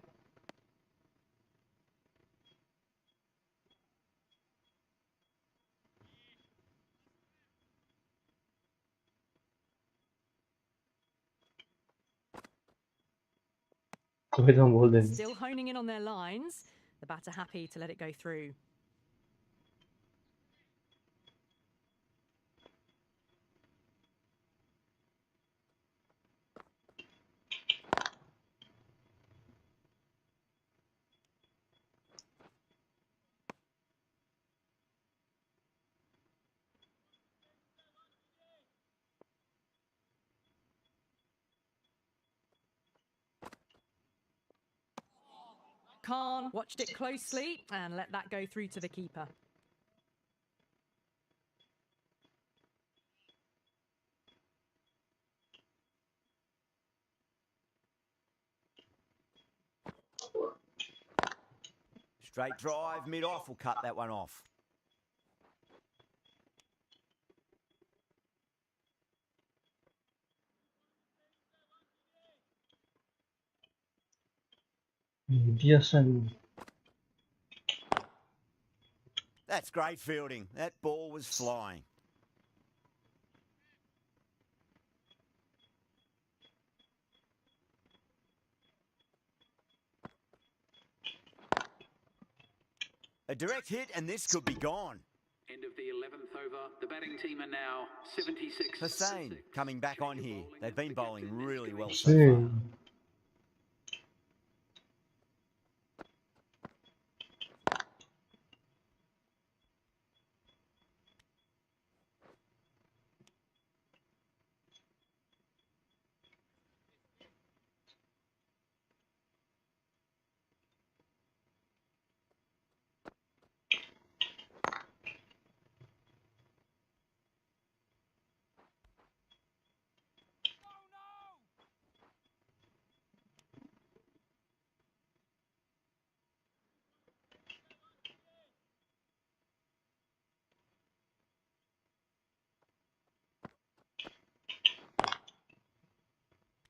तो फिर हम बोल देंगे Still honing in on their lines. The batter happy to let it go through. Khan watched it closely and let that go through to the keeper. Straight drive, mid-off will cut that one off. yes and That's great fielding. That ball was flying. A direct hit and this could be gone. End of the 11th over. The batting team are now 76. Hussain coming back on here. They've been bowling really well so see far.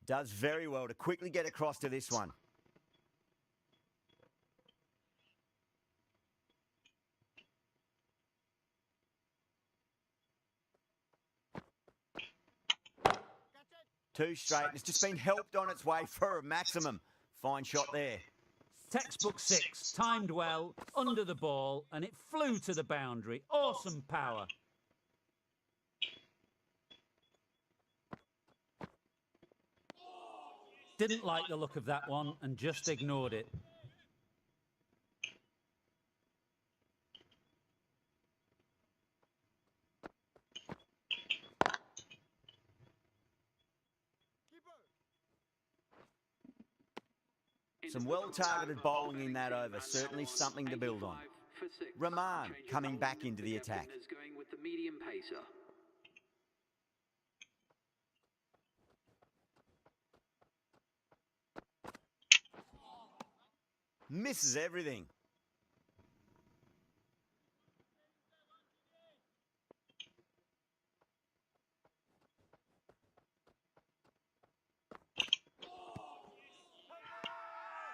Does very well to quickly get across to this one. Two straight, and it's just been helped on its way for a maximum. Fine shot there. Textbook 6, timed well, under the ball, and it flew to the boundary. Awesome power. Didn't like the look of that one and just ignored it. Some well-targeted bowling in that over. Certainly something to build on. Rahman coming back into the attack. Going with the medium pacer. Misses everything.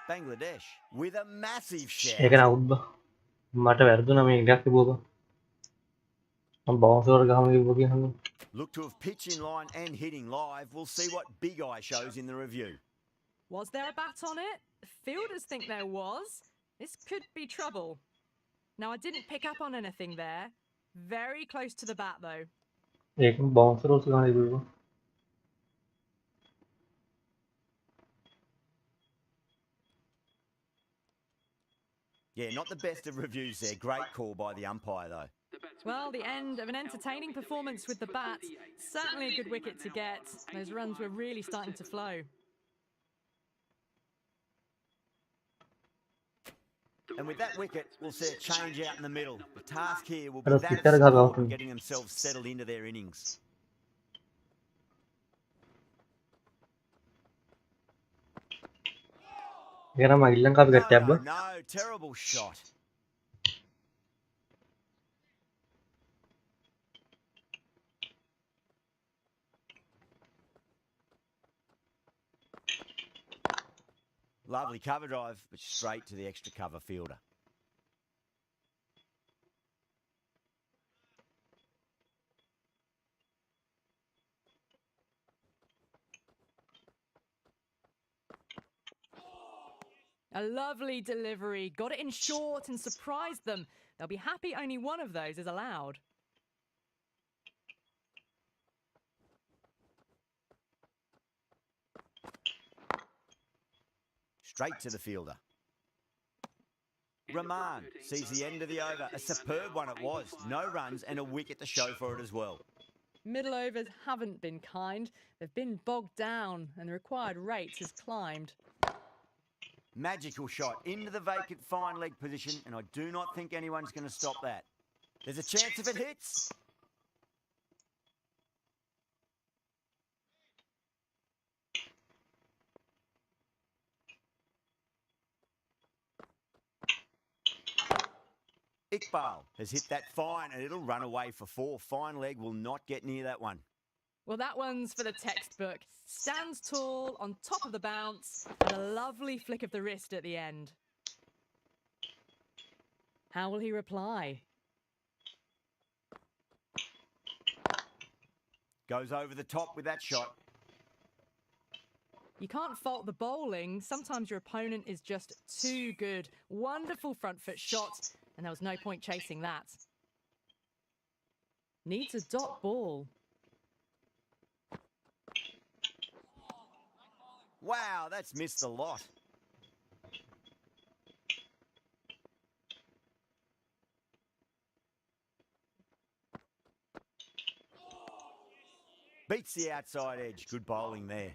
Bangladesh with a massive ඒක shout. නවුද්ද මට වැරදුනා මේ ඉඩක් තිබුවා මම bounce වල ගහම කිව්වා කියනවා Look to have pitch in line and hitting live. We'll see what Big Eye shows in the review. Was there a bat on it? Fielders think there was. This could be trouble. Now, I didn't pick up on anything there. Very close to the bat, though. ඒක bounce වල ගහන කිව්වා Yeah, not the best of reviews there. Great call by the umpire, though. Well, the end of an entertaining performance with the bat. Certainly a good wicket to get. Those runs were really starting to flow. And with that wicket, we'll see a change out in the middle. The task here will be Hello, that of Peter Gaga. support, getting themselves settled into their innings. Era magillan kapi No, katte no, abba. no. Terrible shot. Lovely cover drive, but straight to the extra cover fielder. A lovely delivery. Got it in short and surprised them. They'll be happy only one of those is allowed. Straight to the fielder. Rahman sees the end of the over. A superb one it was. No runs and a wicket to show for it as well. Middle overs haven't been kind. They've been bogged down and the required rate has climbed. Magical shot into the vacant fine leg position, and I do not think anyone's going to stop that. There's a chance if it hits. Iqbal has hit that fine and it'll run away for 4. Fine leg will not get near that one. Well, that one's for the textbook. Stands tall, on top of the bounce, and a lovely flick of the wrist at the end. How will he reply? Goes over the top with that shot. You can't fault the bowling. Sometimes your opponent is just too good. Wonderful front foot shot, and there was no point chasing that. Needs a dot ball. Wow, that's missed a lot. Beats the outside edge. Good bowling there.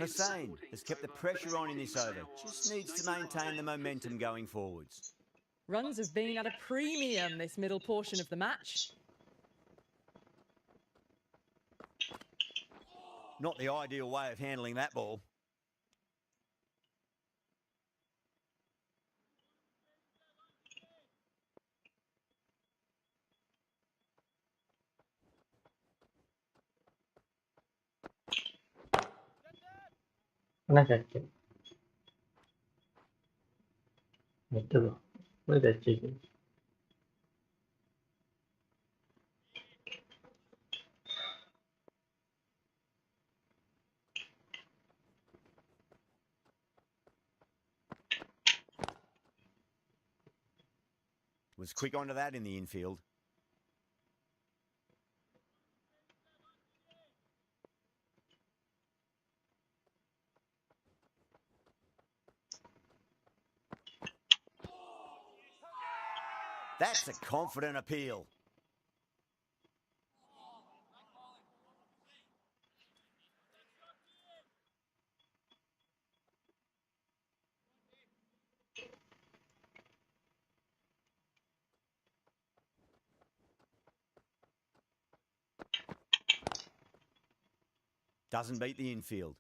Hussain has kept the pressure on in this over. Just needs to maintain the momentum going forwards. Runs have been at a premium this middle portion of the match. Not the ideal way of handling that ball. Mana catch? Betul. Boleh catch. Was quick onto that in the infield. That's a confident appeal. Doesn't beat the infield.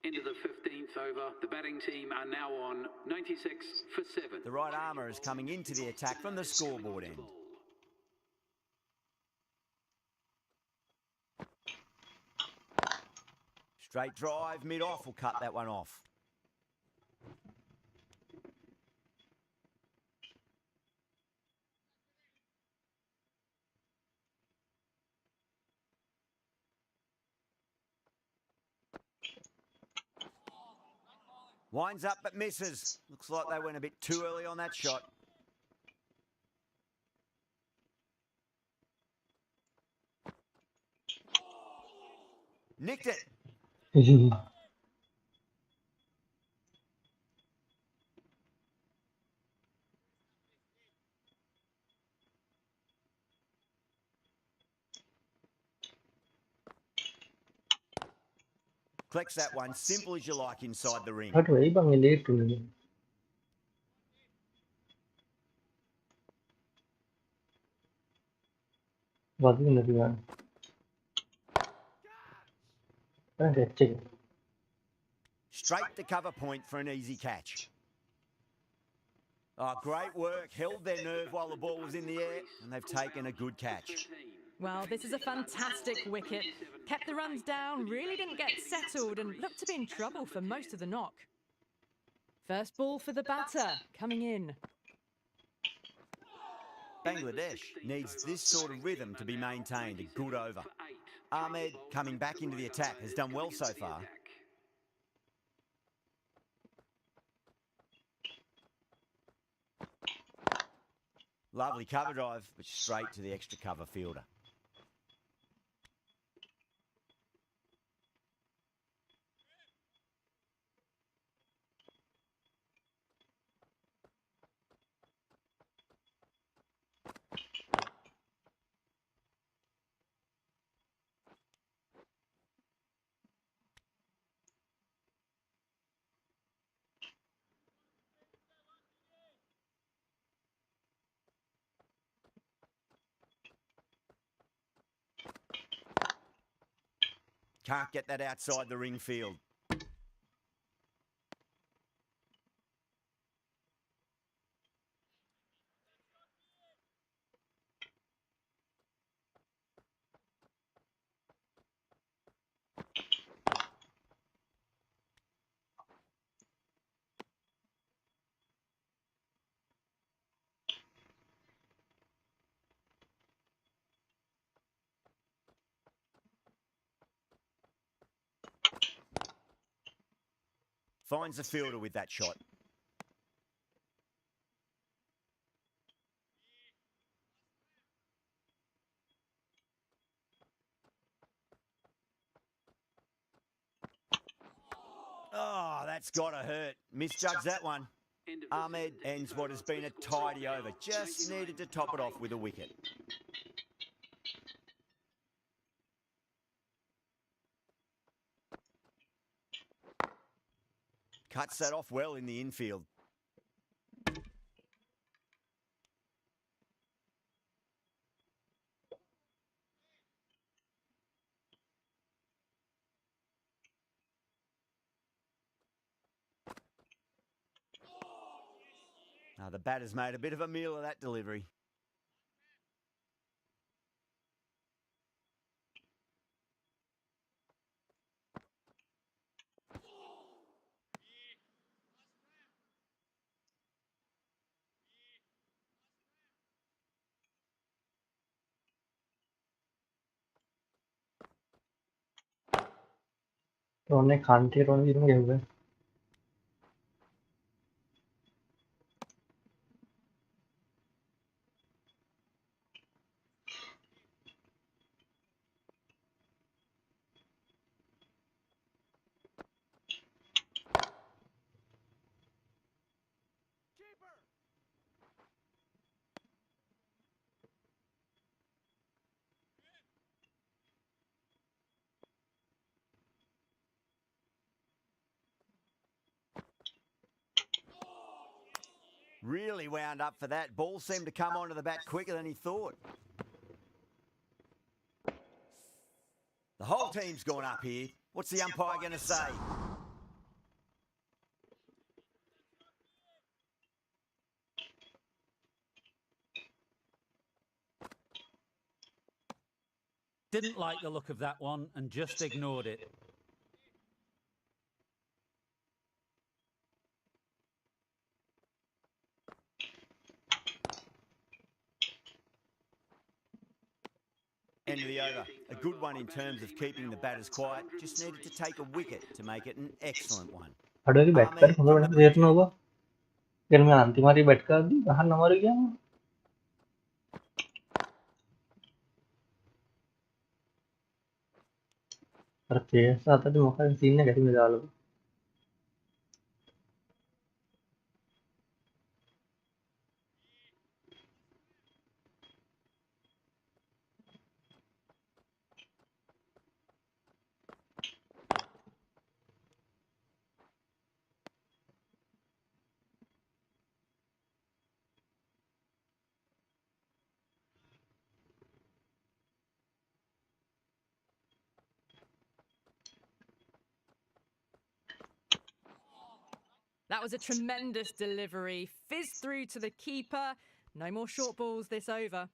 Into the 15th over. The batting team are now on 96 for 7. The right armour is coming into the attack from the scoreboard end. Straight drive, mid-off will cut that one off. Winds up but misses. Looks like they went a bit too early on that shot. Nicked it. Collects that one, simple as you like inside the ring. Aduh, bang ini itu nih. Bagus nih kan. Kan kecil. Straight to cover point for an easy catch. Oh, great work. Held their nerve while the ball was in the air, and they've taken a good catch. Well, this is a fantastic wicket. Kept the runs down, really didn't get settled, and looked to be in trouble for most of the knock. First ball for the batter, coming in. Bangladesh needs this sort of rhythm to be maintained. A good over. Ahmed, coming back into the attack, has done well so far. Lovely cover drive, but straight to the extra cover fielder. Can't get that outside the ring field. Finds the fielder with that shot. Oh, that's got to hurt. Misjudged that one. Ahmed ends what has been a tidy over. Just needed to top it off with a wicket. Cuts that off well in the infield. Now the batter's made a bit of a meal of that delivery. Ronne Kante, Ronne 이런 게 왜? Really wound up for that. Ball seemed to come onto the bat quicker than he thought. The whole team's gone up here. What's the umpire going to say? Didn't like the look of that one and just ignored it. End of the over. A good one in terms of keeping the batters quiet. Just needed to take a wicket to make it an excellent one. Ada lagi bat kan kalau nak lihat nova. Kan nanti mari bat kan bahan nomor dia. අර pace අතට මොකක්ද scene එක ඇති මේ දාලා. That was a tremendous delivery. Fizzed through to the keeper. No more short balls this over.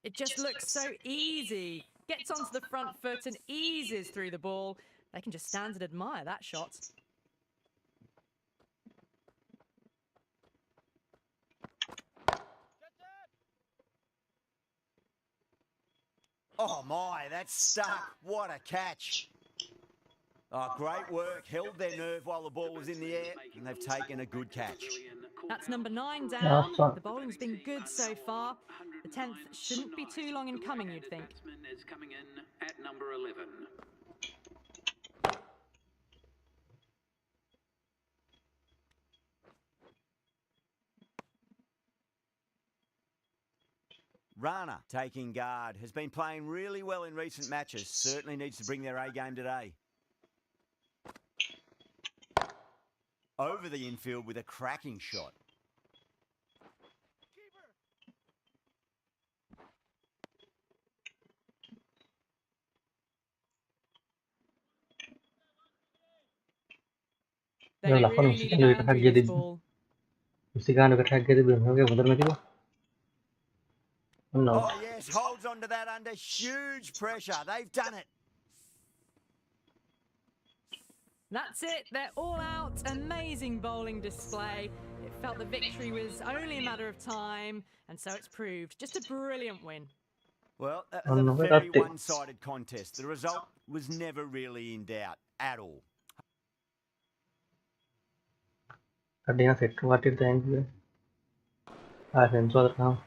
It just looks so easy. Gets onto the front foot and eases through the ball. They can just stand and admire that shot. Oh my, that's stuck. What a catch. Oh, great work. Held their nerve while the ball was in the air, and they've taken a good catch. That's number 9 Last down. one. The bowling's been good so far. The 10th shouldn't be too long in coming, you'd think. Batsman is coming in at number 11. Rana, taking guard, has been playing really well in recent matches. Certainly needs to bring their A game today. Over the infield with a cracking shot. They Yalah, really need a boundary this ball. mesti kan dekat harga dia belum. Okey, betul mati bah. No. Oh, yes, holds on to that under huge pressure. They've done it. That's it. They're all out. Amazing bowling display. It felt the victory was only a matter of time, and so it's proved. Just a brilliant win. Well, that Oh, was no, a but very that- one-sided contest. The result was never really in doubt at all. Ada yang set kuatir thank you. Ah, sensor था.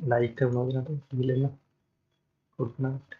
Like करना होगा तो मिलेगा. Good night.